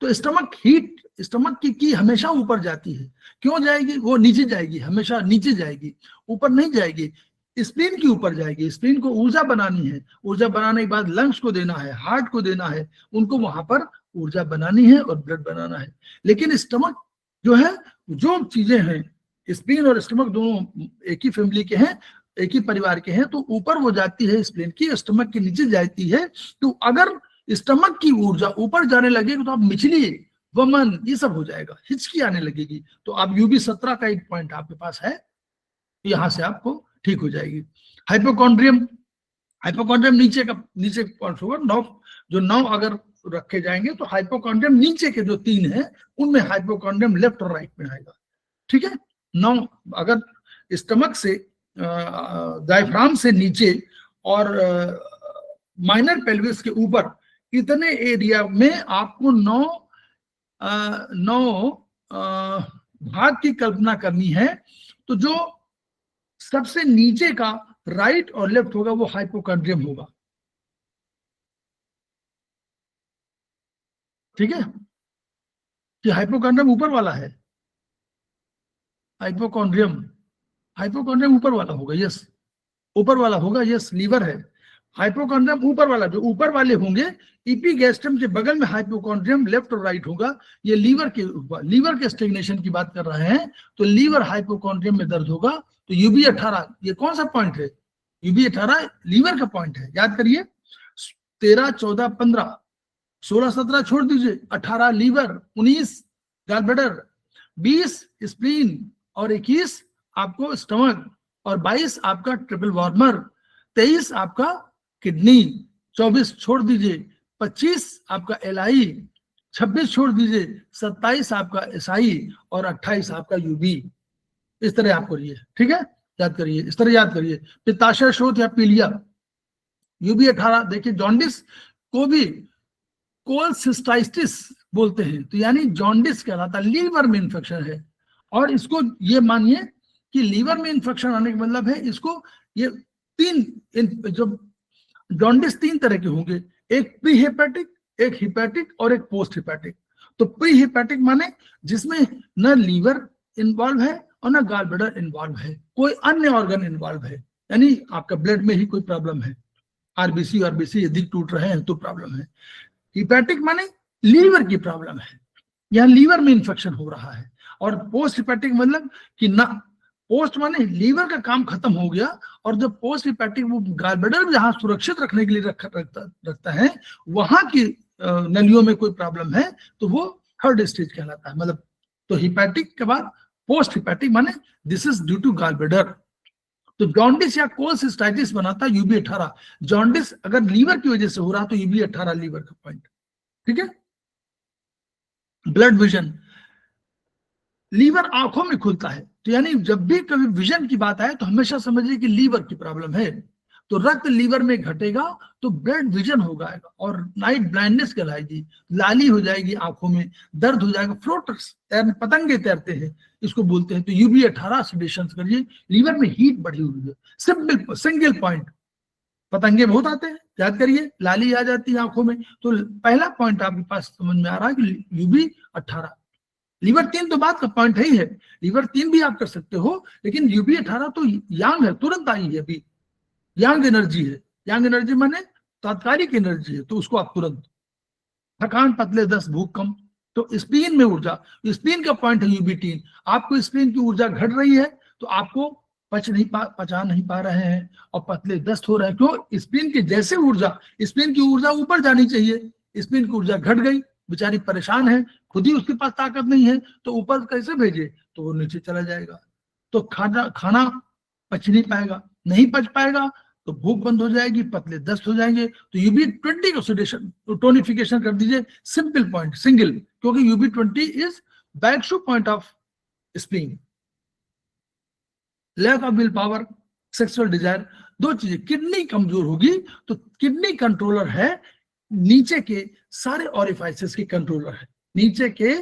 तो स्टमक हीट, स्टमक की हमेशा ऊपर जाती है। क्यों जाएगी? वो नीचे जाएगी, हमेशा नीचे जाएगी, ऊपर नहीं जाएगी। स्प्लीन की ऊपर जाएगी। स्प्लीन को ऊर्जा बनानी है, ऊर्जा बनाने के बाद लंग्स को देना है, हार्ट को देना है, उनको वहां पर ऊर्जा बनानी है और ब्लड बनाना है। लेकिन स्टमक जो है, जो चीजें हैं, स्प्लीन और स्टमक दोनों एक ही फैमिली के हैं, एक ही परिवार के हैं, तो ऊपर वो जाती है स्प्लीन की, स्टमक के नीचे जाती है। तो अगर स्टमक की ऊर्जा ऊपर जाने लगेगी तो आप मिचली, वमन, ये सब हो जाएगा, हिचकी आने लगेगी। तो आप UB17 का एक पॉइंट आपके पास है, यहां से आपको ठीक हो जाएगी। हाइपोकॉन्ड्रियम, हाइपोकॉन्ड्रियम नीचे पॉइंट होगा, 9, जो 9 अगर रखे जाएंगे तो हाइपोकॉन्ड्रियम नीचे के जो 3 हैं उनमें हाइपोकॉन्ड्रियम लेफ्ट और राइट में आएगा। ठीक है, 9 अगर स्टमक से डायफ्राम से नीचे और माइनर पेल्विस के ऊपर इतने एरिया में आपको 9 भाग की कल्पना करनी है। तो जो सबसे नीचे का राइट और लेफ्ट होगा वो हाइपोकॉन्ड्रियम होगा। ठीक है, कि हाइपोकॉन्ड्रियम ऊपर वाला है, हाइपोकॉन्ड्रियम ऊपर वाला होगा, यस, ऊपर वाला होगा, यस, लीवर है। हाइपोकॉन्ड्रियम ऊपर वाला, जो ऊपर वाले होंगे, इपीगैस्ट्रम के बगल में हाइपोकॉन्ड्रियम लेफ्ट और राइट होगा। ये लीवर के स्टेग्नेशन की बात कर रहे हैं, तो लीवर हाइपोकॉन्ड्रियम में दर्द होगा। तो UB18 ये कौन सा पॉइंट है? UB18 लीवर का पॉइंट है, याद करिए। 13, 14, 15, 16, 17 छोड़ दीजिए, 18 लीवर, 19 गॉलब्लैडर, 20 स्प्लीन और 21 आपको स्टमक और 22 आपका ट्रिपल वार्मर, 23 आपका किडनी, 24 छोड़ दीजिए, 25 आपका LI, 26 छोड़ दीजिए, 27 आपका SI और 28 आपका UB। इस तरह आप करिए, ठीक है, याद करिए, इस तरह याद करिए। पित्ताशय शोथ या पीलिया, UB18। देखिए जॉन्डिस को भी कोलसिस्टाइटिस बोलते हैं, तो यानी जॉन्डिस कहलाता है, लीवर में इंफेक्शन है। और इसको ये मानिए कि लीवर में इंफेक्शन आने का मतलब है इसको, ये 3 जो जॉन्डिस 3 तरह के होंगे, एक प्री हेपेटिक, एक हिपैटिक और एक पोस्ट हिपैटिक। तो प्री हिपैटिक माने जिसमें न लीवर इन्वॉल्व है और न गॉल ब्लैडर इन्वॉल्व है, कोई अन्य ऑर्गन इन्वॉल्व है, यानी आपका ब्लड में ही कोई प्रॉब्लम है, RBC यदि टूट रहे हैं तो प्रॉब्लम है। हिपैटिक माने लीवर की प्रॉब्लम है, यहाँ लीवर में इंफेक्शन हो रहा है। और पोस्ट हिपैटिक मतलब कि ना, पोस्ट माने लीवर का काम खत्म हो गया, और जब पोस्ट हिपैटिक वो गॉल ब्लैडर जहां सुरक्षित रखने के लिए रखता है, वहां की नलियों में कोई प्रॉब्लम है, तो वो 3rd स्टेज कहलाता है। मतलब तो हिपैटिक के बाद पोस्ट हिपैटिक माने this is due to gall bladder. तो जॉन्डिस या कोलसिस्टाइटिस बनाता है UB18। जॉन्डिस अगर लीवर की वजह से हो रहा तो UB18 लीवर का पॉइंट। ठीक है, ब्लड विजन, लीवर आंखों में खुलता है, तो यानी जब भी कभी विजन की बात आए तो हमेशा समझिए कि लीवर की प्रॉब्लम है। तो रक्त लीवर में घटेगा तो ब्लड विजन हो जाएगा और नाइट ब्लाइंडनेस कहलाएगी, लाली हो जाएगी आंखों में, दर्द हो जाएगा, फ्लोटर्स पतंगे तैरते हैं, इसको बोलते हैं। तो UB18 सेडेशन करिए, लीवर में हीट बढ़ी हुई है, सिंगल पॉइंट, पतंगे बहुत आते हैं, याद करिए, लाली आ जाती है आंखों में। तो पहला पॉइंट आपके पास समझ में आ रहा है कि UB18। लीवर 3 तो बात का पॉइंट है ही है, लीवर 3 भी आप कर सकते हो, लेकिन UB18 तो यांग है, तुरंत आई है, अभी यांग एनर्जी है। यांग एनर्जी माने तात्कालिक एनर्जी है, तो उसको आप तुरंत, थकान, पतले दस्त, भूख कम। तो स्प्लीन में ऊर्जा, स्प्लीन का पॉइंट है UB3। आपको स्प्लीन की ऊर्जा घट रही है तो आपको पचा नहीं पा रहे हैं और पतले दस्त हो रहे हैं। क्यों? स्प्लीन की जैसे ऊर्जा, स्प्लीन की ऊर्जा ऊपर जानी चाहिए, स्प्लीन की ऊर्जा घट गई, बेचारी परेशान है, खुद ही उसके पास ताकत नहीं है, तो ऊपर कैसे भेजे? तो वो नीचे चला जाएगा, तो खाना पच नहीं पाएगा, नहीं पच पाएगा तो भूख बंद हो जाएगी, पतले दस्त हो जाएंगे। तो UB20 को सेडेशन, टोनिफिकेशन कर दीजिए, सिंपल पॉइंट, सिंगल, क्योंकि UB20 is back shu point of spleen. Lack of will power, sexual desire, 2 चीजें, किडनी कमजोर होगी तो किडनी कंट्रोलर है, नीचे के सारे ऑरिफाइसेस के कंट्रोलर है, नीचे के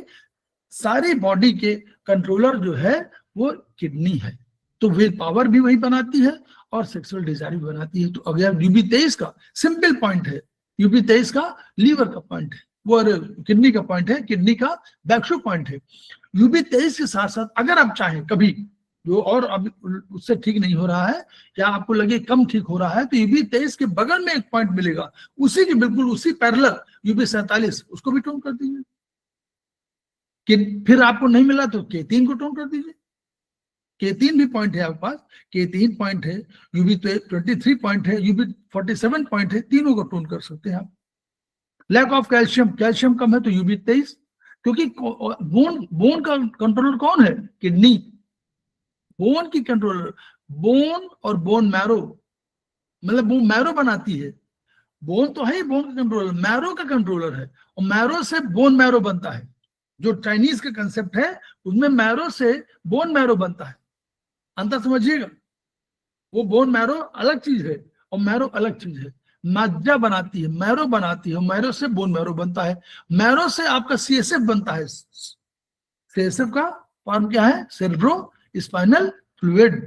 सारी बॉडी के कंट्रोलर जो है वो किडनी है, तो विल पावर भी वही बनाती है और सेक्सुअल डिजायर भी बनाती है। तो अगर यूबी23 का सिंपल पॉइंट है, यूबी23 का लीवर का पॉइंट है, वो किडनी का पॉइंट है, किडनी का बैकशो पॉइंट है। यूबी23 के साथ साथ अगर आप चाहें कभी जो और अब उससे ठीक नहीं हो रहा है या आपको लगे कम ठीक हो रहा है, तो यूबी23 के बगल में एक पॉइंट मिलेगा, उसी के बिल्कुल उसी पैरेलल यूबी47, उसको भी टोन कर दीजिए। फिर आपको नहीं मिला तो K3 को टोन कर दीजिए। K3 भी पॉइंट है आपके पास, K3 पॉइंट है, यूबी23 पॉइंट है, यूबी47 पॉइंट है, तीनों को टोन कर सकते हैं आप। लैक ऑफ कैल्शियम, कैल्शियम कम है तो यूबी23, क्योंकि बोन का कंट्रोलर कौन है? किडनी। बोन की कंट्रोलर, बोन और बोन मैरो, मतलब वो मैरो बनाती है, बोन तो है ही बोन का कंट्रोलर, मैरो का कंट्रोलर है, और मैरो से बोन मैरो बनता है। जो चाइनीज का कंसेप्ट है उसमें मैरो से बोन मैरो बनता है, अंतर समझिएगा। वो बोन मैरो अलग चीज है और मैरो अलग चीज है। मज्जा बनाती है, मैरो बनाती है, और मैरो से बोन मैरो बनता है। मैरो से आपका CSF बनता है। CSF का फॉर्म क्या है? Cerebro spinal fluid.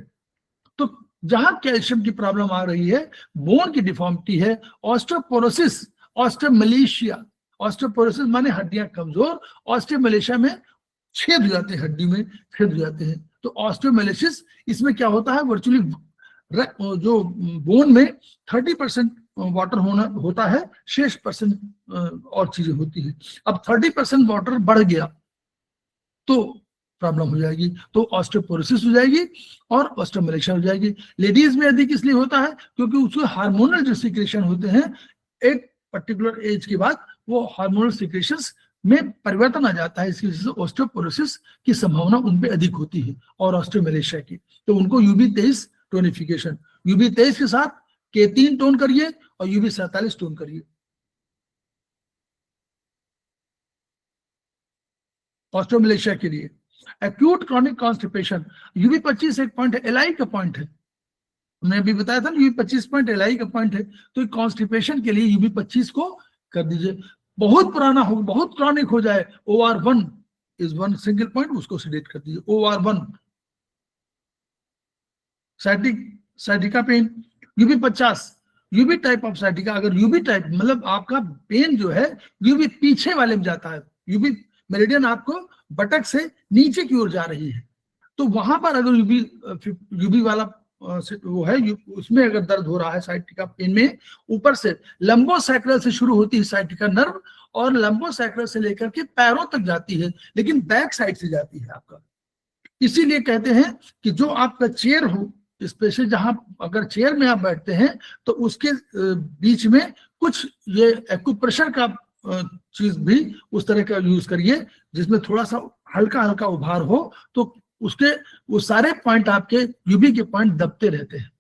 तो जहां कैल्शियम की प्रॉब्लम आ रही है, बोन की डिफॉर्मिटी है, ऑस्टियोपोरोसिस, ऑस्टियोमलेशिया, ऑस्टियोपोरोसिस माने हड्डियां कमजोर, ऑस्टियोमलेशिया में छेद हो जाते हैं, हड्डी में छेद हो जाते हैं। तो ऑस्टियोमलेसिस, इसमें क्या होता है, वर्चुअली जो बोन में 30% वाटर होता है, 6% और चीजें होती है। अब 30% वाटर बढ़ गया तो प्रॉब्लम हो जाएगी, तो ऑस्टियोपोरोसिस हो जाएगी और ऑस्टियोमलेशिया हो जाएगी। लेडीज में अधिक इसलिए होता है क्योंकि उसके हार्मोनल जो सिक्रेशन होते हैं, एक पर्टिकुलर एज के बाद वो हार्मोनल सिक्रेशंस में परिवर्तन आ जाता है, इसकी वजह से ऑस्टियोपोरोसिस की संभावना उनपे अधिक होती है और ऑस्टियोमलेशिया की। तो उनको यूबी23 टोनिफिकेशन, यूबी23 के साथ K3 टोन करिए और यूबी47 टोन करिए। ऑस्टियोमलेशिया के लिए एक्यूट क्रॉनिक कॉन्स्टिपेशन, यूबी25 एक पॉइंट है, LI का पॉइंट है, हमने अभी बताया था ना, यूबी25 पॉइंट LI का पॉइंट है। तो कॉन्स्टिपेशन के लिए यूबी25 को कर दीजिए। बहुत पुराना हो, बहुत क्रॉनिक हो जाए, OR1 is one single point, उसको सिलेक्ट कर दीजिए, OR1। Sciatica pain, UB fifty, UB type of sciatica, अगर यूबी टाइप मतलब आपका पेन जो है यूबी पीछे वाले में जाता है, यूबी मेरिडियन आपको बटक से नीचे की ओर जा रही है, तो वहां पर अगर यूबी वाला वो है, उसमें अगर दर्द हो रहा है साइटिका पेन में, ऊपर से लंबोसैक्रल से शुरू होती है साइटिका नर्व और लंबोसैक्रल से लेकर के पैरों तक जाती है, लेकिन बैक साइड से जाती है आपका। इसीलिए कहते हैं कि जो आपका चेयर हो, स्पेशली जहां अगर चेयर में आप बैठते हैं तो उसके बीच में कुछ ये एक्यूप्रेशर का चीज भी उस तरह का यूज करिए जिसमें थोड़ा सा हल्का हल्का उभार हो, तो उसके वो सारे पॉइंट आपके यूबी के पॉइंट दबते रहते हैं।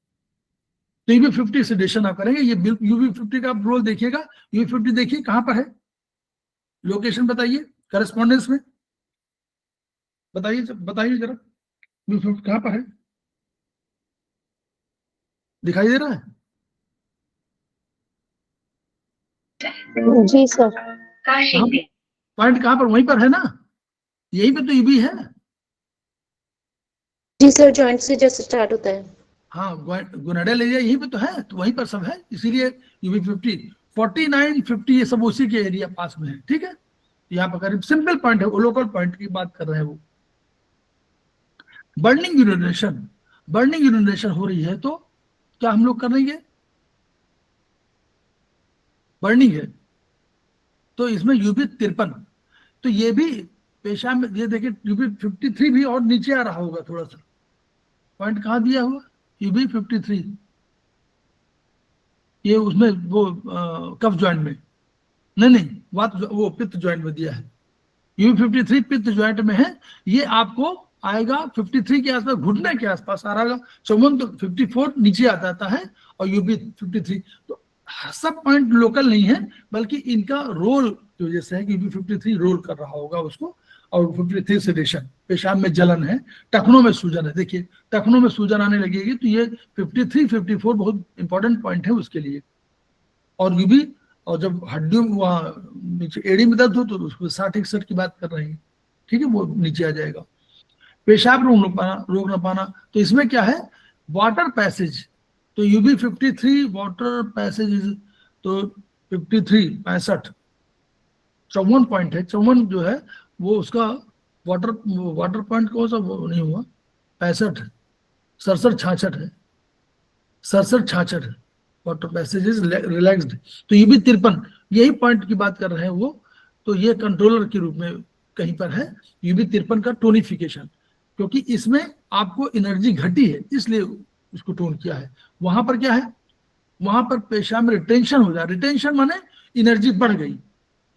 तो यूबी50 सेडेशन आप करेंगे, ये यूबी50 का आप रोल देखिएगा। यूबी50 देखिए कहां पर है, लोकेशन बताइए करस्पॉन्डेंस में, बताइए जरा यूबी50 कहां पर है, दिखाई दे रहा है? जी सर। पॉइंट कहां पर? वहीं पर है ना, यही पे तो यूबी है। जी सर, जॉइंट से जैसे स्टार्ट होता है। हाँ, गोनाडल एरिया यहीं पे तो है, तो वहीं पर सब है, इसीलिए यूबी50, 49, 50 ये सब उसी के एरिया पास में है। ठीक है, यहाँ पर करीब सिंपल पॉइंट है, वो लोकल पॉइंट की बात कर रहे हैं वो। बर्निंग यूरिनेशन हो रही है तो क्या हम लोग करेंगे? बर्निंग है तो इसमें यूबी53, तो ये भी पेशाब में, ये देखिए यूबी53 भी और नीचे आ रहा होगा थोड़ा सा, पॉइंट कहाँ दिया हुआ, यूबी53 ये उसमें वो कफ ज्वाइंट में, नहीं वात, वो पित्त ज्वाइंट में दिया है। यूबी53 पित्त ज्वाइंट में है, ये आपको आएगा 53 के आसपास, घुटने के आसपास आ रहा, चौवन तो 54 नीचे आ जाता है, और यूबी53 तो सब पॉइंट लोकल नहीं है, बल्कि इनका रोल की वजह से है कि यूबी53 रोल कर रहा होगा उसको। और 53 सेडेशन, पेशाब में जलन है, टखनों में सूजन है, देखिए टखनों में सूजन आने लगेगी, तो ये 53, 54 बहुत इंपॉर्टेंट पॉइंट है उसके लिए। और यूबी, और जब हड्डियों वहाँ नीचे एड़ी में दर्द हो तो उसको 60-61 की बात कर रहे हैं। ठीक है, वो नीचे आ जाएगा। पेशाब रोक न पाना, तो इसमें क्या है, वाटर पैसेज, तो यूबी 53 वाटर पैसेज, तो 53 65 54 पॉइंट है, 54 जो है वो उसका वाटर पॉइंट कौन सा, वो नहीं हुआ, 65 है, 67 है, 67 है, वाटर पैसेजेस रिलैक्स्ड। तो यूबी 53 यही पॉइंट की बात कर रहे हैं वो, तो ये कंट्रोलर के रूप में कहीं पर है यूबी 53 का टोनिफिकेशन, क्योंकि इसमें आपको एनर्जी घटी है इसलिए उसको टोन किया है। वहां पर क्या है, वहां पर पेशाब में रिटेंशन हो जाए, रिटेंशन माने एनर्जी बढ़ गई,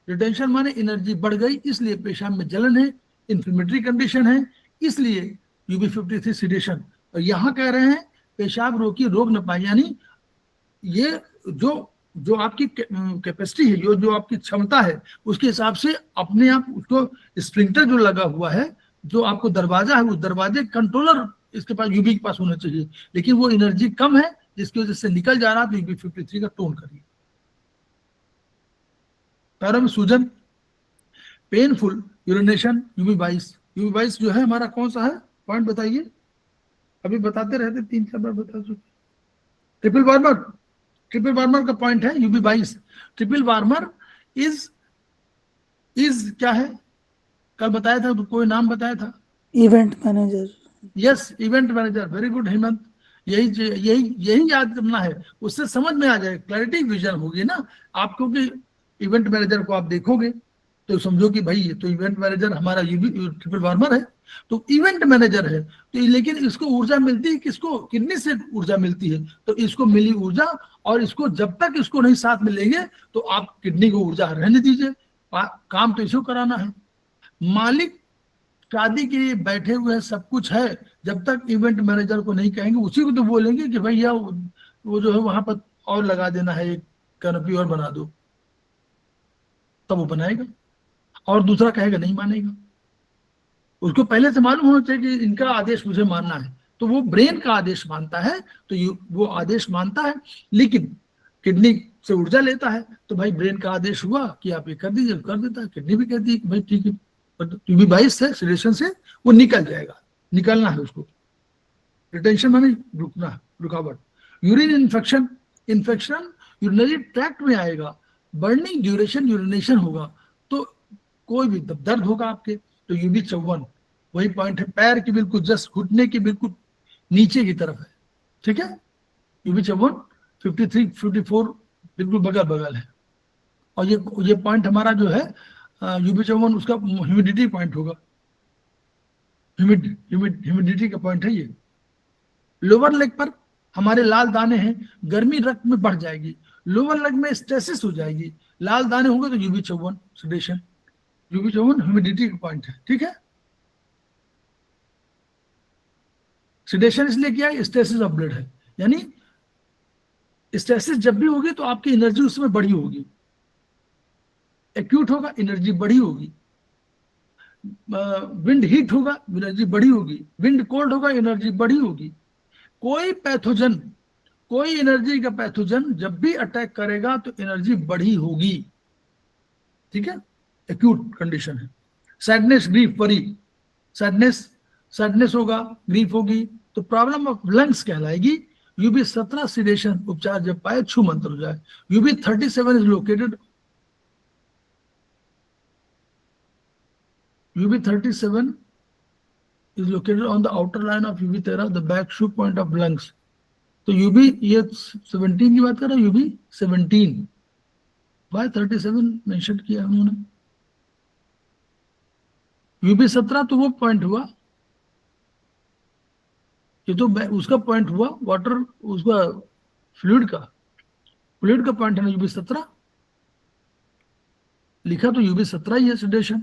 रिटेंशन माने एनर्जी बढ़ गई, इसलिए पेशाब में जलन है, इन्फ्लेमेटरी कंडीशन है, इसलिए यूबी 53 सिडेशन। और यहाँ कह रहे हैं पेशाब रोक न पाए, यानी ये जो आपकी कैपेसिटी है, जो आपकी क्षमता है, उसके हिसाब से अपने आप उसको स्प्रिंटर जो लगा हुआ है, जो आपको दरवाजा है, उस दरवाजे कंट्रोलर इसके पास, यूबी के पास होना चाहिए, लेकिन वो एनर्जी कम है जिसकी वजह से निकल जा रहा है, तो यूबी 53 का टोन करिए। पैरों में सूजन, पेनफुल यूरिनेशन, यूबी 22 जो है हमारा कौन सा है, पॉइंट बताइए, अभी बताते रहते 3-4 बार बता चुके। ट्रिपल वार्मर का पॉइंट है यूबी 22। ट्रिपल वार्मर इज क्या है, कल बताया था, तो कोई नाम बताया था, event manager. Yes, event manager, very good Hemant, यही याद करना है, उससे समझ में आ जाए, क्लैरिटी विजन होगी ना आप, क्योंकि इवेंट मैनेजर को आप देखोगे तो समझो कि भाई ये तो इवेंट मैनेजर हमारा यूबी ट्रिपल वार्मर है, तो इवेंट मैनेजर है, तो लेकिन इसको ऊर्जा मिलती है किसको, किडनी से ऊर्जा मिलती है, तो इसको मिली ऊर्जा, और इसको जब तक इसको नहीं साथ मिलेंगे तो आप किडनी को ऊर्जा रहने दीजिए, काम तो इसको कराना है। मालिक शादी के लिए बैठे हुए हैं, सब कुछ है, जब तक इवेंट मैनेजर को नहीं कहेंगे, उसी को तो बोलेंगे कि भैया वो जो है वहां पर और लगा देना है, एक कैनोपी और बना दो, तब वो बनाएगा, और दूसरा कहेगा नहीं मानेगा। उसको पहले से मालूम होना चाहिए कि इनका आदेश मुझे मानना है, तो वो ब्रेन का आदेश मानता है, तो वो आदेश मानता है, लेकिन किडनी से ऊर्जा लेता है, तो भाई ब्रेन का आदेश हुआ कि आप ये कर दीजिए, कर देता है, किडनी भी कहती है कि भाई ठीक है, यूबी 22 से सिलेशन से वो निकल जाएगा, निकलना है उसको, रिटेंशन माने रुकना, रुकावट। यूरिन इन्फेक्शन यूरिनरी ट्रैक्ट में आएगा, बर्निंग ड्यूरेशन यूरिनेशन होगा, तो कोई भी दर्द होगा आपके, तो यूबी 54 वही पॉइंट है, पैर की बिल्कुल जस्ट घुटने के बिल्कुल नीचे की तरफ है, ठीक है, यूबी 54 53 54 बिल्कुल बगल है। और ये पॉइंट हमारा जो है यूबी 54 उसका ह्यूमिडिटी पॉइंट होगा, ह्यूमिडिटी का पॉइंट है ये। लोअर लेग पर हमारे लाल दाने हैं, गर्मी रक्त में बढ़ जाएगी, लोअर लेग में स्टेसिस हो जाएगी, लाल दाने होंगे, तो यूबी 54 सेडेशन, यूबी 54 ह्यूमिडिटी का पॉइंट है, ठीक है। सेडेशन इसलिए किया है, स्टेसिस ऑफ ब्लड है, यानी स्टेसिस जब भी होगी तो आपकी एनर्जी उसमें बढ़ी होगी, एक्यूट होगा एनर्जी बढ़ी होगी, विंड हीट होगा एनर्जी बढ़ी होगी, विंड कोल्ड होगा एनर्जी बढ़ी होगी। कोई एनर्जी का पैथोजन जब भी अटैक करेगा तो एनर्जी बढ़ी होगी, ठीक है, एक्यूट कंडीशन है। सैडनेस, ग्रीफ, वरी, सैडनेस होगा, ग्रीफ होगी, तो प्रॉब्लम ऑफ लंग्स कहलाएगी। यूबी 17 सिडेशन उपचार जब पाए छू मंत्र हो जाए। UB 37 is located, UB 37 is located on the outer line of UB 13, the back shoe point of lungs. तो UB ये 17 की बात कर रहा है, UB 17, why 37 मेंशन किया उन्होंने। UB 17 तो वो पॉइंट हुआ, ये तो उसका पॉइंट हुआ, वाटर उसका फ्लूइड का पॉइंट है ना UB 17, लिखा तो UB 17 ही है सेडेशन,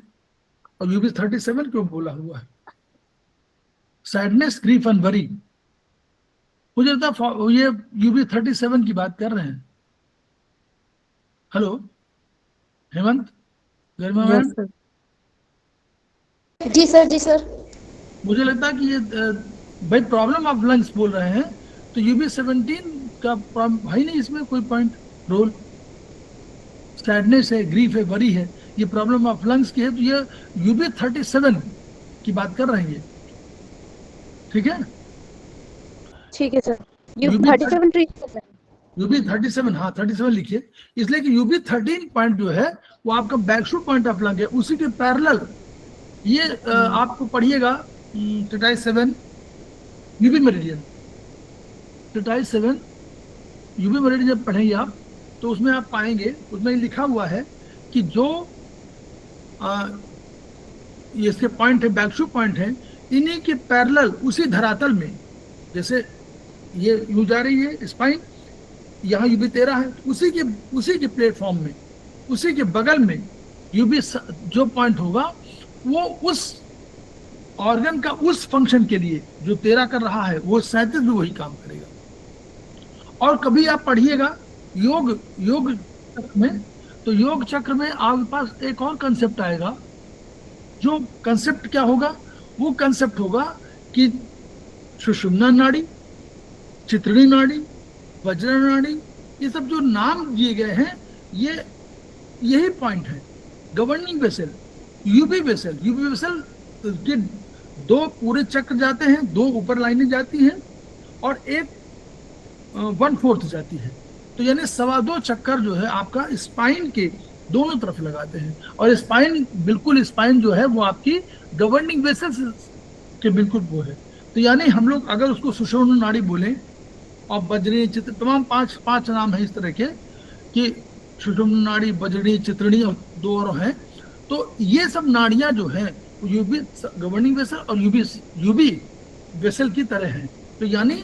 और UB 37 क्यों बोला हुआ है। सैडनेस, ग्रीफ एंड वरी, मुझे लगता ये UB 37 की बात कर रहे हैं। हेलो हेमंत, गरिमा मैम, जी सर। मुझे लगता है कि ये भाई प्रॉब्लम ऑफ लंग्स बोल रहे हैं, तो UB 17 का भाई नहीं इसमें कोई पॉइंट रोल। सैडनेस है, ग्रीफ है, वरी है, ये प्रॉब्लम ऑफ लंग्स की है, तो ये UB37 की बात कर रहे हैं ये, ठीक है। ठीक है सर। UB 37 ट्रीट कर रहे हैं। UB37, हाँ 37 लिखिए, इसलिए कि UB13 पॉइंट जो है वो आपका बैकशूट पॉइंट ऑफ लंग है, उसी के पैरेलल ये आपको पढ़िएगा T7 UB meridian, T7 UB meridian जब पढ़ेंगे आप तो उसमें आप पाएंगे, उसमें लिखा हुआ है कि जो ये इसके पॉइंट है, बैकशूट पॉइंट है, इन्हीं के पैरेलल उसी धरातल में, जैसे ये यू जा रही है स्पाइन, यहाँ UB13 है, उसी के प्लेटफॉर्म में, उसी के बगल में UB जो पॉइंट होगा वो उस ऑर्गन का उस फंक्शन के लिए जो 13 कर रहा है वो 37 भी वही काम करेगा। और कभी आप पढ़िएगा योग चक्र में, तो योग चक्र में आपके पास एक और कंसेप्ट आएगा, जो कंसेप्ट क्या होगा, वो कंसेप्ट होगा कि सुषुम्ना नाड़ी, चित्रिणी नाड़ी, वज्र नाड़ी, ये सब जो नाम दिए गए हैं ये यही पॉइंट है। गवर्निंग वेसल, यूबी वेसल के 2 पूरे चक्र जाते हैं, 2 ऊपर लाइनें जाती हैं और एक 1/4 जाती है, तो यानी 2.25 चक्कर जो है आपका स्पाइन के दोनों तरफ लगाते हैं। और स्पाइन, बिल्कुल स्पाइन जो है वो आपकी गवर्निंग वेसल्स के बिल्कुल वो है। तो यानी हम लोग अगर उसको सुषुम्ना नाड़ी बोलें और बज्री चित्र, तमाम पांच नाम है इस तरह के कि सुषुम्ना नाड़ी, बज्री, चित्रिणी और 2 और हैं, तो ये सब नाड़ियां जो हैं यूबी गवर्निंग वेसल और यूबी वेसल की तरह हैं। तो यानी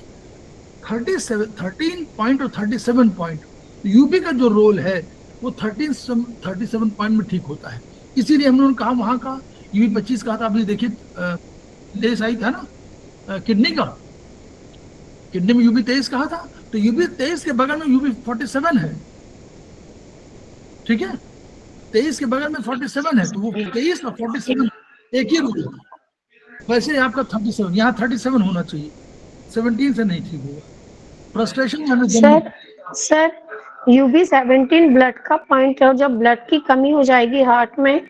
13 पॉइंट और 37 पॉइंट यूबी का जो रोल है वो 37 पॉइंट में ठीक होता है। इसीलिए हम लोगों ने कहा वहां का UB25 कहा था, आपने देखिए लेस आई था ना किडनी का, किडनी में UB23 कहा था, तो UB23 के बगल में UB47 है, ठीक है, 23 के बगल में 47 है, तो वो 23 और 47 एक ही रूल है। वैसे आपका 37, यहाँ 37 होना चाहिए, 17 से नहीं ठीक होगा। फ्रस्ट्रेशन सर UB17 ब्लड का पॉइंट है, और जब ब्लड की कमी हो जाएगी हार्ट में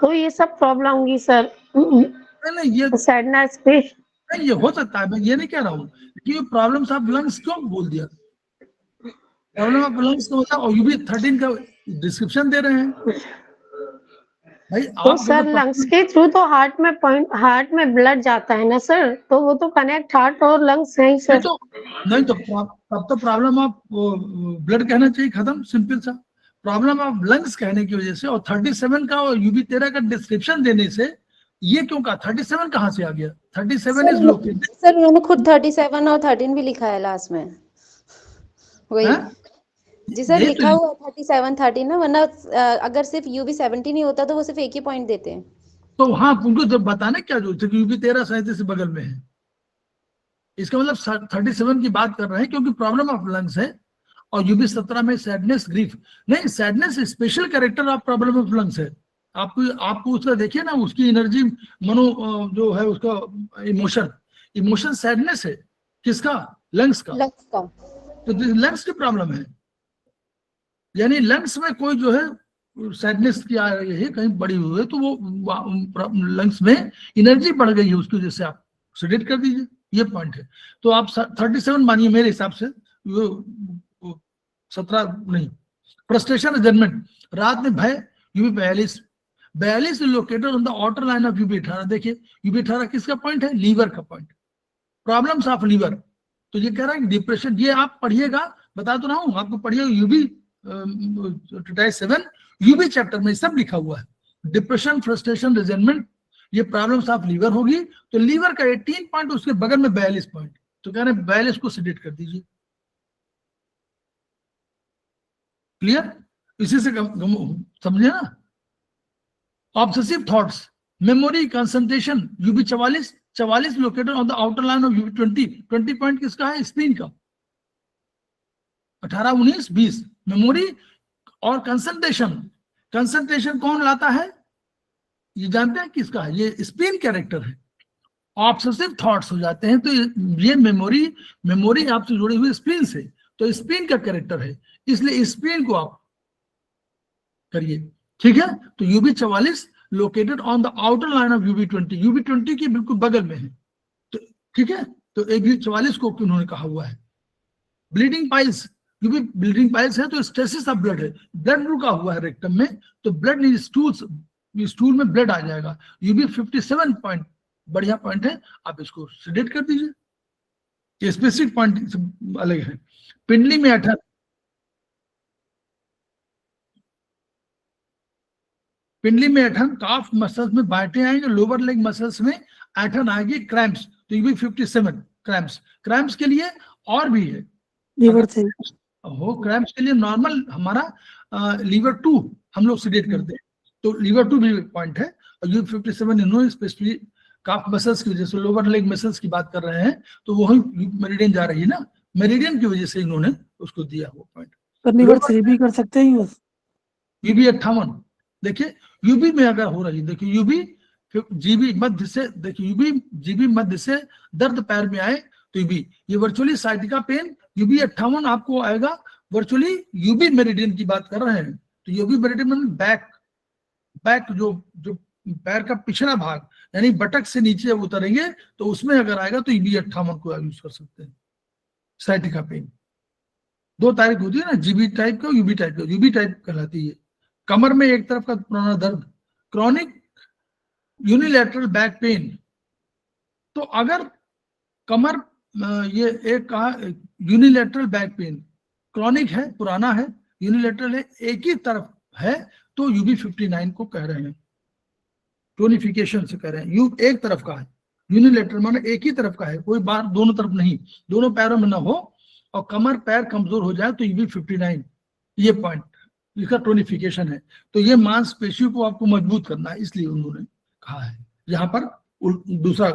तो ये सब प्रॉब्लम होंगी सर। नहीं ये सैडनेस पे नहीं, ये हो सकता है, मैं ये नहीं कह रहा हूँ कि प्रॉब्लम्स ऑफ लंग्स क्यों बोल दिया, प्रॉब्लम ऑफ लंग्स का मतलब, और UB13 का डिस्क्रिप्शन दे रहे हैं भाई तो आप। सर लंग्स के थ्रू तो हार्ट में ब्लड जाता है ना सर, तो वो तो कनेक्ट हार्ट और लंग्स है सर। नहीं तो तब तो प्रॉब्लम ऑफ ब्लड कहना चाहिए, खत्म, सिंपल सा। प्रॉब्लम ऑफ लंग्स कहने की वजह से और 37 का और UB13 का डिस्क्रिप्शन देने से ये क्यों कहा, 37 कहाँ से आ गया? 37 इज लोकेटेड। सर उन्होंने खुद 37 और 13 भी लिखा है लास्ट में, वही जी सर लिखा हुआ 37 13 ना, वरना अगर सिर्फ UB17 ही होता तो वो सिर्फ एक ही पॉइंट देते हैं। तो हाँ, उनको जब बताने क्या जरूरत है कि UB13 37 से बगल में है, इसका मतलब 37 की बात कर रहे हैं क्योंकि प्रॉब्लम ऑफ लंग्स है। और UB17 में सैडनेस, ग्रीफ नहीं, sadness special character of problem of lungs है। आपको उसका देखिए ना, उसकी एनर्जी, मनो जो है उसका इमोशन सैडनेस है, किसका? लंग्स का। तो लंग्स की प्रॉब्लम है, यानी लंग्स में कोई जो है सैडनेस की आ रही है, कहीं बड़ी हुई है, तो वो लंग्स में एनर्जी बढ़ गई है, उसकी वजह से आप सेडेट कर दीजिए, ये पॉइंट है। तो आप 37 मानिए मेरे हिसाब से, 17 नहीं। फ्रस्ट्रेशन रिजनमेंट, रात में भय, UB42 located on the outer line of UB18। देखिए UB18 किसका पॉइंट है? लीवर का पॉइंट, प्रॉब्लम्स ऑफ लीवर। तो ये कह रहा है डिप्रेशन, ये आप पढ़िएगा, बता तो रहा हूँ आपको, पढ़िएगा UB7 UB चैप्टर में सब लिखा हुआ है। डिप्रेशन, फ्रस्ट्रेशन, रिजेंटमेंट, ये प्रॉब्लम्स ऑफ लीवर होगी। तो लीवर का 18 पॉइंट, उसके बगल में 42 पॉइंट, तो कह रहे हैं 42 को सेडेट कर दीजिए। क्लियर? इसी से समझे ना? Obsessive thoughts, memory, concentration, UB44 located on the outer line of UB20 point किसका है? स्प्लीन का। 18, 19, 20 मेमोरी और कंसंट्रेशन कौन लाता है? ये जानते हैं किसका है? ये स्प्लीन कैरेक्टर है। ऑब्सेसिव थॉट्स हो जाते हैं तो ये मेमोरी आपसे जुड़ी हुई स्प्लीन से, तो स्प्लीन का कैरेक्टर है, इसलिए स्प्लीन को आप करिए। ठीक है, तो UB44 located on the outer line of UB20, UB20 के बिल्कुल बगल में है। तो ठीक है, तो UB44 को उन्होंने कहा हुआ है। Bleeding piles, UB bleeding piles है तो स्टेसिस ऑफ ब्लड है, ब्लड रुका हुआ है रेक्टम में, तो ब्लड स्टूल में ब्लड आ जाएगा। UB57 पॉइंट बढ़िया पॉइंट है, आप इसको सेडेट कर दीजिए, ये स्पेसिफिक पॉइंट अलग है। पिंडली में ऐठन, पिंडली में ऐठन, काफ मसल्स में बांटे आएंगे, लोअर लेग मसल्स में ऐठन आएगी, क्रैम्प्स, तो UB57 क्रैम्प्स, क्रैम्प्स के लिए और भी है, लीवर से हो क्रैम्प्स के लिए नॉर्मल हमारा लीवर 2 हम लोग सेडेट करते हैं, तो लीवर 2 भी पॉइंट है। और UB57 इन्होंने स्पेशली काफ मसल्स की वजह से, लोअर लेग मसल्स की बात कर रहे हैं, तो वही मेरिडियन जा रही है ना, मेरिडियन की वजह से इन्होंने उसको दिया वो पॉइंट। पर लीवर 3 भी कर सकते हैं यूज। UB58 देखिए, UB में अगर हो रही है, देखिए UB GB मध्य से, देखिए GB मध्य से दर्द पैर में आए तो UB, ये वर्चुअली साइटिका पेन UB58 आपको आएगा, वर्चुअली UB मेरिडियन की बात कर रहे हैं, तो UB मेरिडियन में बैक जो पैर का पिछला भाग यानी बटक से नीचे उतरेंगे तो उसमें अगर आएगा तो UB58 को यूज कर सकते हैं। साइटिका पेन 2 तारीख होती है ना, GB टाइप का, UB टाइप का, UB टाइप कहलाती है। कमर में एक तरफ का पुराना दर्द, क्रॉनिक यूनिलैटरल बैक पेन, तो अगर कमर ये एक कहा यूनिलैटरल बैक पेन क्रॉनिक है, पुराना है, यूनिलैटरल है, एक ही तरफ है, तो UB59 को कह रहे हैं, टोनिफिकेशन से कह रहे हैं। एक तरफ का है, यूनिलैटरल माने एक ही तरफ का है, कोई बार दोनों तरफ नहीं, दोनों पैरों में ना हो और कमर पैर कमजोर हो जाए तो UB59, ये पॉइंट इसका टोनिफिकेशन है। तो ये मांसपेशियों को आपको मजबूत करना है, इसलिए उन्होंने कहा है। यहाँ पर दूसरा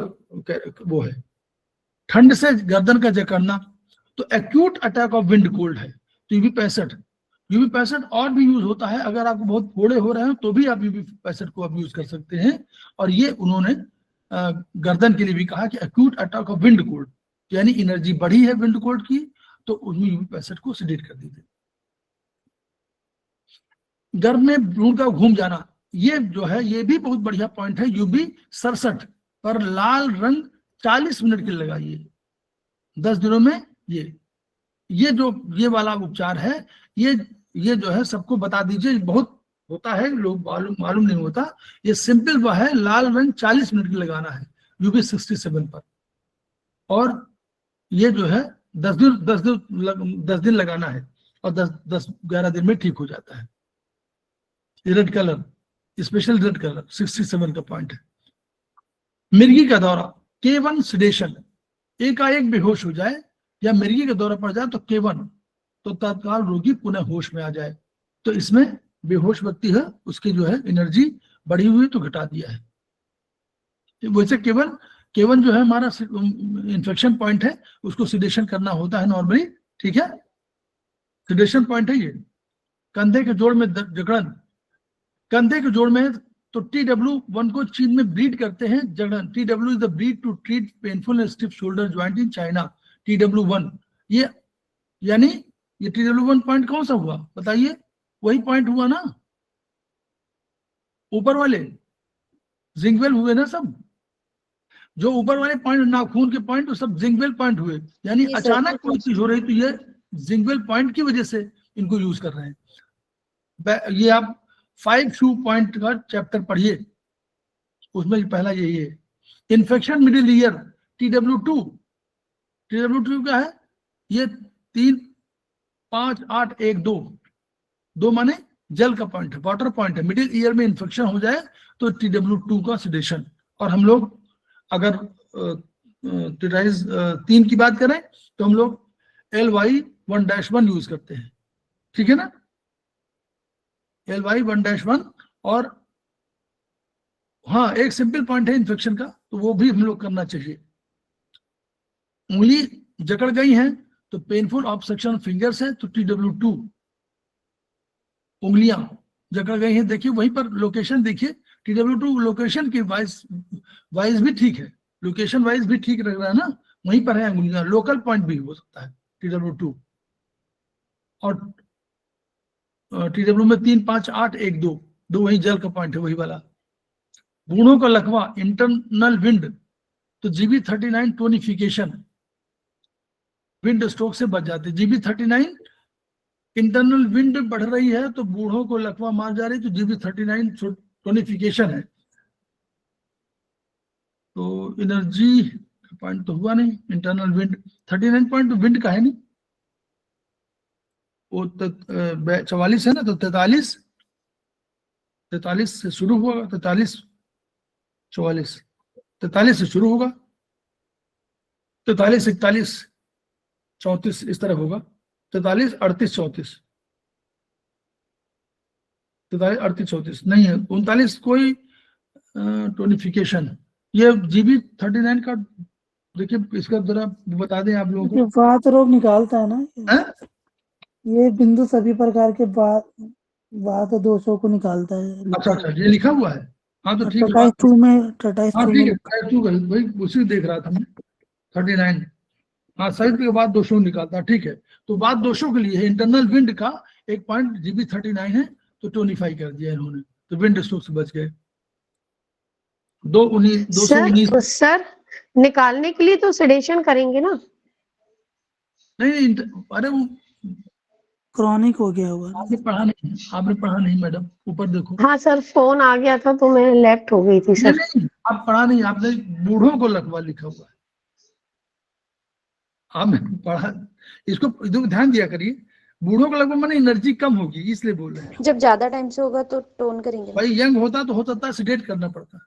वो है, ठंड से गर्दन का जकड़ना, तो acute attack of wind cold है, तो UB65 और भी यूज होता है, अगर आपको बहुत फोड़े हो रहे हैं तो भी आप UB65 को आप यूज कर सकते हैं। और ये उन्होंने गर्दन के लिए भी कहा कि acute attack of wind cold, यानी एनर्जी बढ़ी है विंड कोल्ड की, तो उसमें UB65 को सेडेट कर दीजिए। गर्भ में भ्रूण का घूम जाना, ये जो है ये भी बहुत बढ़िया पॉइंट है। UB67 पर लाल रंग 40 मिनट के लगाइए 10 दिनों में। ये वाला उपचार है, ये जो है सबको बता दीजिए, बहुत होता है, लोग मालूम नहीं होता। ये सिंपल वह है, लाल रंग 40 मिनट के लगाना है UB67 पर, और ये जो है 10 दिन लगाना है, और 10-11 दिन में ठीक हो जाता है। Red colour, special red colour 67 का पॉइंट है। मिर्गी का दौरा, K1 सिडेशन, एकाएक बेहोश हो जाए या मिर्गी का दौरा पड़ जाए तो K1, तो तत्काल रोगी पुनः होश में आ जाए। तो इसमें बेहोश व्यक्ति है, उसकी जो है एनर्जी बढ़ी हुई तो घटा दिया है। वैसे K1 जो है हमारा इन्फेक्शन पॉइंट है, उसको सिडेशन करना होता है नॉर्मली, ठीक है, सिडेशन पॉइंट है ये। कंधे के जोड़ में जकड़न, कंधे के जोड़ में तो TW1 को चीन में ब्रीड करते हैं जकड़न। TW is the breed to treat painful and stiff shoulder joint in China. TW1 ये, यानी ये TW1 पॉइंट कौन सा हुआ बताइए, वही पॉइंट हुआ ना, ऊपर वाले जिंगवेल हुए ना सब, जो ऊपर वाले पॉइंट नाखून के पॉइंट वो सब जिंगवेल पॉइंट हुए, यानी अचानक कोई चीज हो रही तो ये जिंगवेल पॉइंट की वजह से इनको यूज कर रहे हैं। ये आप 5 शू पॉइंट का चैप्टर पढ़िए, उसमें पहला यही है। इन्फेक्शन मिडिल ईयर TW2 क्या है, ये 3, 5, 8, 1, 2 माने जल का पॉइंट है, वाटर पॉइंट है। मिडिल ईयर में इन्फेक्शन हो जाए तो TW2 का सिडेशन। और हम लोग अगर टिटाइज 3 की बात करें तो हम लोग LY1-1 यूज करते हैं, ठीक है ना, LY1-1। और हाँ, एक सिंपल पॉइंट है इन्फेक्शन का, तो वो भी हम लोग करना चाहिए। उंगली जकड़ गई है तो पेनफुल ऑब्स्ट्रक्शन फिंगर्स है तो TW2। उंगलियां जकड़ गई हैं, देखिए वहीं पर लोकेशन देखिए, TW2 लोकेशन की वाइज भी ठीक है, लोकेशन वाइज भी ठीक लग रहा है ना, वहीं पर है उंगलियां, लोकल पॉइंट भी हो सकता है TW2। और TW में 3, 5, 8, 1, 2 दो वही जल का पॉइंट है, वही वाला। बूढ़ों का लकवा इंटरनल विंड, तो GB39 टोनिफिकेशन, विंड स्ट्रोक से बच जाते। GB39 इंटरनल विंड बढ़ रही है तो बूढ़ों को लकवा मार जा रही है, तो GB39 टोनिफिकेशन है। तो एनर्जी पॉइंट तो हुआ नहीं, इंटरनल विंड 39 पॉइंट तो विंड का है नहीं, वो 44 है ना, तो 43 से शुरू होगा, 43 44 43 से शुरू होगा, 43 41 34 इस तरह होगा, 43 38 34 43 38 34 नहीं है, 39 कोई टोनिफिकेशन। ये GB39 का देखिए, इसका जरा बता दें आप लोगों को। वात रोग निकालता है ना हैं? ये बिंदु सभी प्रकार के वात दोषों को निकालता है। अच्छा अच्छा, ये लिखा हुआ है। हाँ तो ठीक है, टटाइस 2 में, टटाइस हाँ 2 ठीक में है, तू भाई उसी देख रहा था मैं, 39। हाँ सही के बाद दोषों निकालता, ठीक है। तो बात दोषों के लिए है, इंटरनल विंड का एक पॉइंट GB39 है, तो टोनिफाई कर दिया इन्होंने, तो विंड स्ट्रोक से बच गए। 219 सर निकालने के लिए तो सेडेशन करेंगे ना? नहीं, अरे वो क्रॉनिक हो गया हुआ। आपने पढ़ा नहीं मैडम, ऊपर देखो। हाँ सर, फोन आ गया था तो मैं लेफ्ट हो गई थी सर। नहीं, आप पढ़ा नहीं, आपने बूढ़ों को लकवा लिखा हुआ है, आपने पढ़ा। इसको ध्यान दिया करिए, बूढ़ों को लकवा माने एनर्जी कम होगी, इसलिए बोल रहे हैं। जब ज्यादा टाइम से होगा तो टोन करेंगे। भाई यंग होता तो हो सकता है सेडेट करना पड़ता,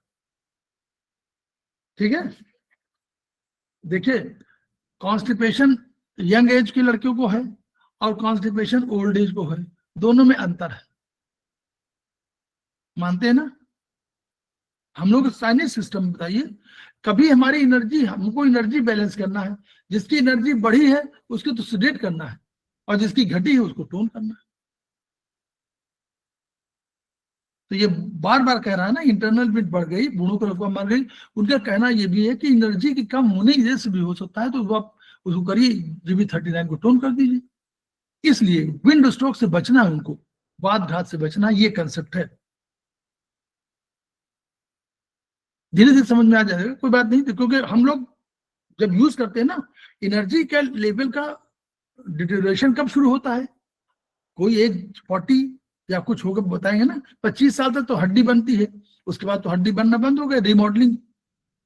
ठीक है। देखिए, कॉन्स्टिपेशन यंग एज की लड़कियों को है और कॉन्स्टिपेशन ओल्ड एज को है, दोनों में अंतर है, मानते हैं ना। हम लोग साइनिस सिस्टम बताइए, कभी हमारी एनर्जी, हमको एनर्जी बैलेंस करना है, जिसकी एनर्जी बढ़ी है उसको तो सेडेट करना है, और जिसकी घटी है उसको टोन करना है। तो ये बार बार कह रहा है ना, इंटरनल विंड बढ़ गई, बूढ़ों को लकवा मार गई। उनका कहना ये भी है कि एनर्जी की कम होने की वजह से भी हो सकता है, तो आप उसको करिए, GB39 को टोन कर दीजिए। इसलिए विंड स्ट्रोक से बचना है उनको, वात घात से बचना, ये कंसेप्ट है। धीरे धीरे समझ में आ जाएगा, कोई बात नहीं, क्योंकि हम लोग जब यूज करते हैं ना, एनर्जी का लेवल का डिटेरियोरेशन कब शुरू होता है, कोई एज 40 या कुछ होकर बताएंगे ना, 25 साल तक तो हड्डी बनती है, उसके बाद तो हड्डी बनना बंद हो गया, रिमॉडलिंग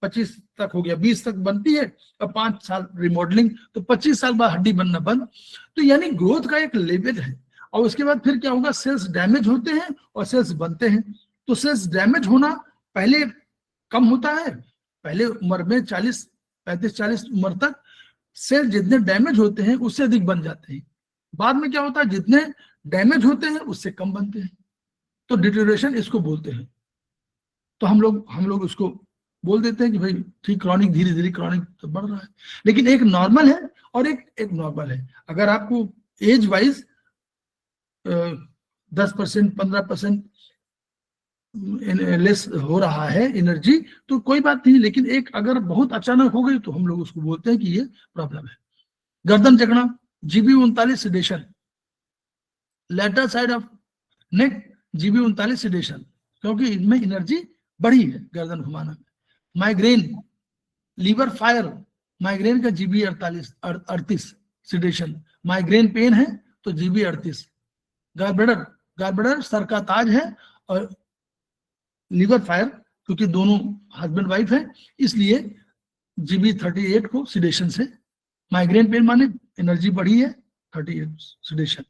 25 तक हो गया, 20 तक बनती है, और 5 साल रिमॉडलिंग, तो 25 साल बाद हड्डी बनना बंद। तो यानी ग्रोथ का एक लेवल है, और उसके बाद फिर क्या होगा, सेल्स डैमेज होते हैं और सेल्स बनते हैं। तो सेल्स डैमेज होना पहले कम होता है, पहले उम्र में 35-40 उम्र तक सेल जितने डैमेज होते हैं उससे अधिक बन जाते हैं, बाद में क्या होता है, जितने डैमेज होते हैं उससे कम बनते हैं, तो डिटेरियोरेशन इसको बोलते हैं। तो हम लोग उसको बोल देते हैं कि भाई ठीक, क्रॉनिक, धीरे धीरे क्रॉनिक तो बढ़ रहा है, लेकिन एक नॉर्मल है और एक नॉर्मल है। अगर आपको एज वाइज 10% 15% लेस हो रहा है एनर्जी तो कोई बात नहीं, लेकिन एक अगर बहुत अचानक हो गई तो हम लोग उसको बोलते हैं कि ये प्रॉब्लम है। गर्दन जकड़ा, GB39 sedation, lateral side of neck GB39 sedation, क्योंकि इनमें एनर्जी बढ़ी है गर्दन घुमाना में। माइग्रेन, लीवर फायर, माइग्रेन का GB38 सेडेशन, माइग्रेन पेन है तो GB38। गार्बेडर सर का ताज है, और लीवर फायर क्योंकि दोनों हस्बैंड वाइफ है, इसलिए GB38 को सेडेशन से। माइग्रेन पेन माने एनर्जी बढ़ी है, 38 सेडेशन।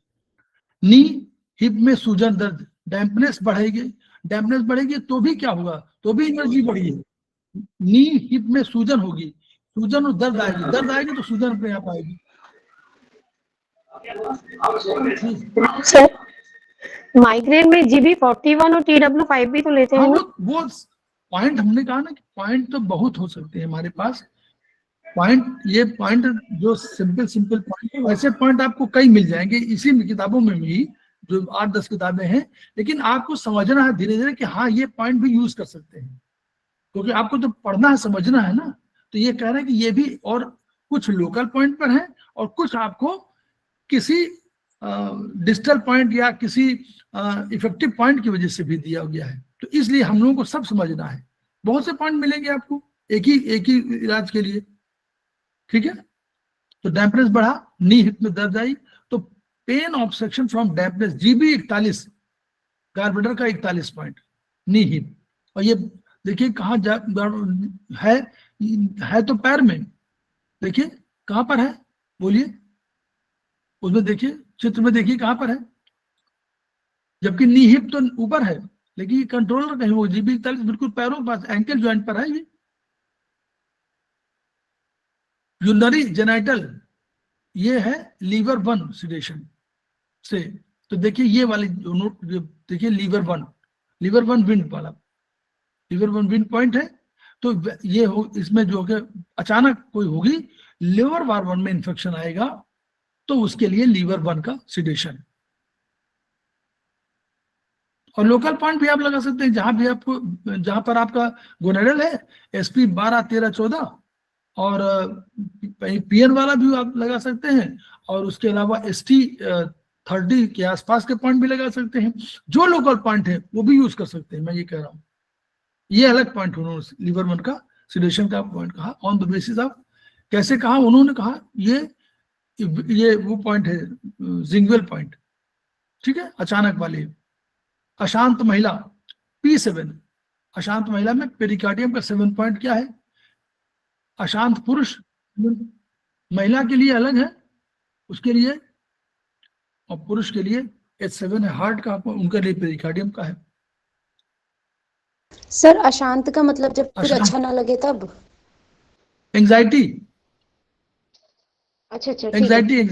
नी हिप में सूजन दर्द, डैम्पनेस बढ़ेगी तो भी क्या होगा, तो भी एनर्जी बढ़ी है। नी हिप में सूजन होगी, सूजन और दर्द आएगी तो सूजन अपने आप आएगी। सर माइग्रेन में GB41 और TW5 भी तो लेते हैं ना? वो पॉइंट हमने कहा ना कि पॉइंट तो बहुत हो सकते हैं हमारे पास, पॉइंट जो सिंपल पॉइंट है, वैसे पॉइंट आपको कई मिल जाएंगे इसी किताबों में भी, जो 8-10 किताबें हैं, लेकिन आपको समझना है धीरे धीरे कि हाँ ये पॉइंट भी यूज कर सकते हैं, क्योंकि आपको तो पढ़ना है, समझना है ना। तो ये कह रहे हैं कि ये भी, और कुछ लोकल पॉइंट पर है और कुछ आपको किसी डिजिटल पॉइंट या किसी इफेक्टिव पॉइंट की वजह से भी दिया गया है। तो इसलिए हम लोगों को सब समझना है। बहुत से पॉइंट मिलेंगे आपको एक ही इलाज के लिए, ठीक है। तो डैम्पनेस बढ़ा, नी हिप में दर्द आई, तो pain obstruction from dampness, GB 41, कार्बेटर का 41 पॉइंट, नी हिप। और ये देखिए कहाँ है तो पैर में, देखिए कहां पर है, बोलिए, उसमें देखिए, चित्र में देखिए कहां पर है, जबकि नी हिप तो ऊपर है, लेकिन ये कंट्रोलर कहीं, वो GB 41 बिल्कुल पैरों के पास, एंकल ज्वाइंट पर है। ये यूरिनरी जेनाइटल, ये है लीवर 1 सिडेशन से। तो देखिए ये वाली नोट, देखिए लीवर 1 विंड वाला, लीवर 1 विंड पॉइंट है। तो ये हो, इसमें जो है अचानक कोई होगी लिवर वार 1 में इंफेक्शन आएगा, तो उसके लिए लीवर 1 का सिडेशन। और लोकल पॉइंट भी आप लगा सकते हैं, जहां भी आपको, जहां पर आपका गोनेडल है, SP 12, 13, 14, और PN वाला भी आप लगा सकते हैं, और उसके अलावा ST 30 के आसपास के पॉइंट भी लगा सकते हैं। जो लोकल पॉइंट है वो भी यूज कर सकते हैं, मैं ये कह रहा हूं। ये अलग पॉइंट उन्होंने लीवर 1 का सिडेशन का पॉइंट कहा, ऑन द बेसिस ऑफ, कैसे कहा उन्होंने, कहा ये वो पॉइंट है जिंगवेल पॉइंट, ठीक है, अचानक वाले। अशांत महिला P7, अशांत महिला में पेरिकार्डियम का 7 पॉइंट क्या है। अशांत पुरुष, महिला के लिए अलग है, उसके लिए, और पुरुष के लिए H7 है, हार्ट का, उनके लिए पेरिकार्डियम का है। सर अशांत का मतलब जब कुछ अशांत, अच्छा ना लगे तब? एंजाइटी, अच्छा अच्छा, ठीक है। एंजाइटी,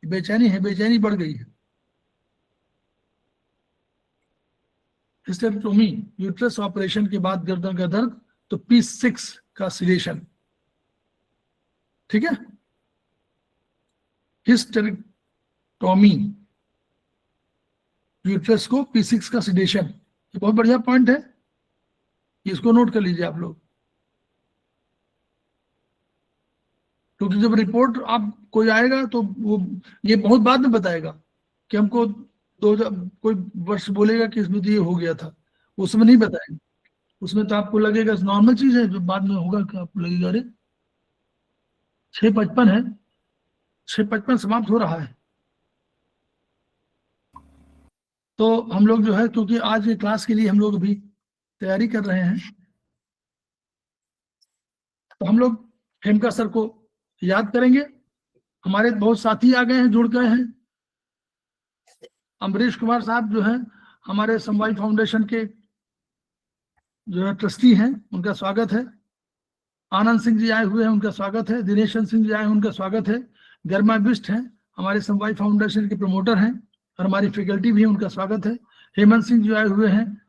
बेचैनी है, बेचैनी बढ़ गई है। हिस्टेरेक्टोमी, यूट्रस ऑपरेशन के बाद गर्दन का दर्द, तो P6 का सिडेशन, ठीक है। हिस्टेरेक्टोमी, यूट्रस को P6 का सिडेशन, ये बहुत बढ़िया पॉइंट है, इसको नोट कर लीजिए आप लोग। क्योंकि जब रिपोर्ट आप कोई आएगा तो वो ये बहुत बाद में बताएगा कि हमको कोई वर्ष बोलेगा कि इसमें तो ये हो गया था, उसमें नहीं बताएंगे। उसमें तो आपको लगेगा नॉर्मल चीज है, जो बाद में होगा कि आपको लगेगा अरे 6:55 है, 6:55 समाप्त हो रहा है। तो हम लोग जो है, क्योंकि आज के क्लास के लिए हम लोग अभी तैयारी कर रहे हैं, तो हम लोग खेमका सर को याद करेंगे। हमारे बहुत साथी आ गए हैं, जुड़ गए हैं। अमरीश कुमार साहब जो हैं हमारे समवाय फाउंडेशन के जो है ट्रस्टी हैं, उनका स्वागत है। आनंद सिंह जी आए हुए हैं, उनका स्वागत है। दिनेश सिंह जी आए हैं, उनका स्वागत है। गर्मा बिष्ट हैं, हमारे समवाय फाउंडेशन के प्रमोटर हैं और हमारी फैकल्टी भी है, उनका स्वागत है। हेमंत सिंह जी आए हुए हैं,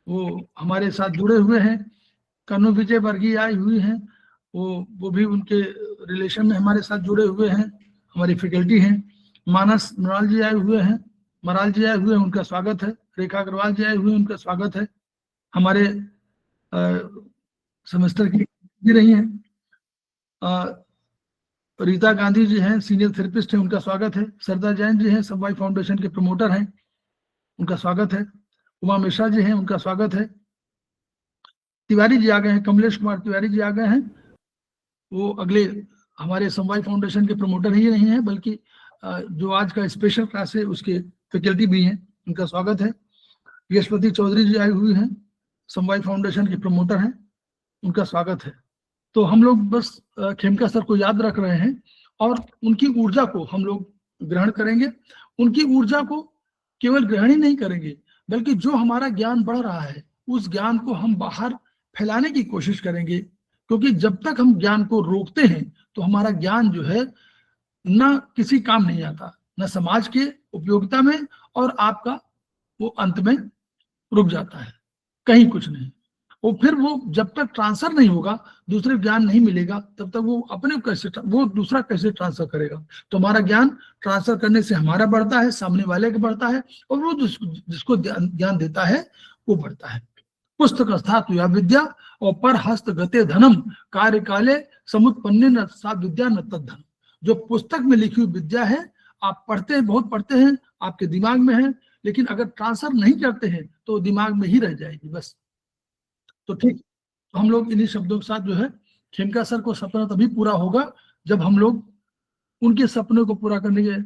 वो हमारे साथ जुड़े हुए हैं। कन्नू विजय वर्गीय आई हुई हैं, वो भी उनके रिलेशन में हमारे साथ जुड़े हुए हैं, हमारी फैकल्टी हैं। मानस मराल जी आए हुए हैं, उनका स्वागत है। रेखा अग्रवाल जी आए हुए हैं, उनका स्वागत है। हमारे सेमेस्टर की भी रही हैं। रीता गांधी जी हैं, सीनियर थेरेपिस्ट हैं, उनका स्वागत है। सरदा जैन जी हैं, समवाय फाउंडेशन के प्रमोटर हैं, उनका स्वागत है। उमा मिश्रा जी हैं, उनका स्वागत है। तिवारी जी आ गए हैं, कमलेश कुमार तिवारी जी आ गए हैं, वो अगले हमारे समवाय फाउंडेशन के प्रमोटर ही नहीं है, बल्कि जो आज का स्पेशल क्लास है उसके फैकल्टी भी हैं, उनका स्वागत है। यशपति चौधरी जी आए हुए हैं, समवाय फाउंडेशन के प्रमोटर हैं, उनका स्वागत है। तो हम लोग बस खेमका सर को याद रख रहे हैं और उनकी ऊर्जा को हम लोग ग्रहण करेंगे। उनकी ऊर्जा को केवल ग्रहण ही नहीं करेंगे, बल्कि जो हमारा ज्ञान बढ़ रहा है उस ज्ञान को हम बाहर फैलाने की कोशिश करेंगे। क्योंकि जब तक हम ज्ञान को रोकते हैं तो हमारा ज्ञान जो है ना किसी काम नहीं आता, न समाज के उपयोगिता में, और आपका वो अंत में रुक जाता है, कहीं कुछ नहीं। और फिर वो जब तक ट्रांसफर नहीं होगा, दूसरे ज्ञान नहीं मिलेगा, तब तक वो अपने कैसे, वो दूसरा कैसे ट्रांसफर करेगा। तो हमारा ज्ञान ट्रांसफर करने से हमारा बढ़ता है, सामने वाले का बढ़ता है, और वो जिसको ज्ञान देता है वो बढ़ता है। पुस्तक स्थातु या विद्या और पर हस्त गते धनम कार्य काले समुत्पन्ने न सा विद्या न तद्धन। जो पुस्तक में लिखी हुई विद्या है, आप पढ़ते हैं, बहुत पढ़ते हैं, आपके दिमाग में है, लेकिन अगर ट्रांसफर नहीं करते हैं तो दिमाग में ही रह जाएगी बस। तो ठीक, तो हम लोग इन्हीं शब्दों के साथ जो है, खेमका सर को सपना तभी पूरा होगा जब हम लोग उनके सपने को पूरा करने के,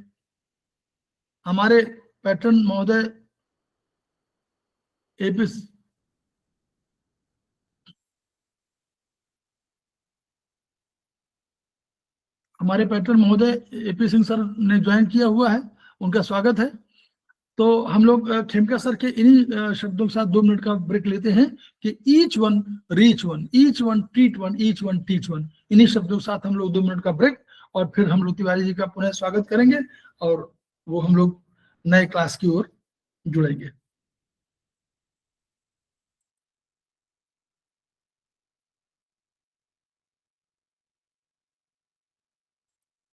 हमारे पैटर्न महोदय एपी हमारे पैटर्न महोदय एपी सिंह सर ने ज्वाइन किया हुआ है, उनका स्वागत है। तो हम लोग खेमका सर के इन्हीं शब्दों के साथ 2 मिनट का ब्रेक लेते हैं कि each one reach one, each one treat one, each one teach one. इन्हीं शब्दों के साथ हम लोग 2 मिनट का ब्रेक, और फिर हम लोग तिवारी जी का पुनः स्वागत करेंगे और वो हम लोग नए क्लास की ओर जुड़ेंगे।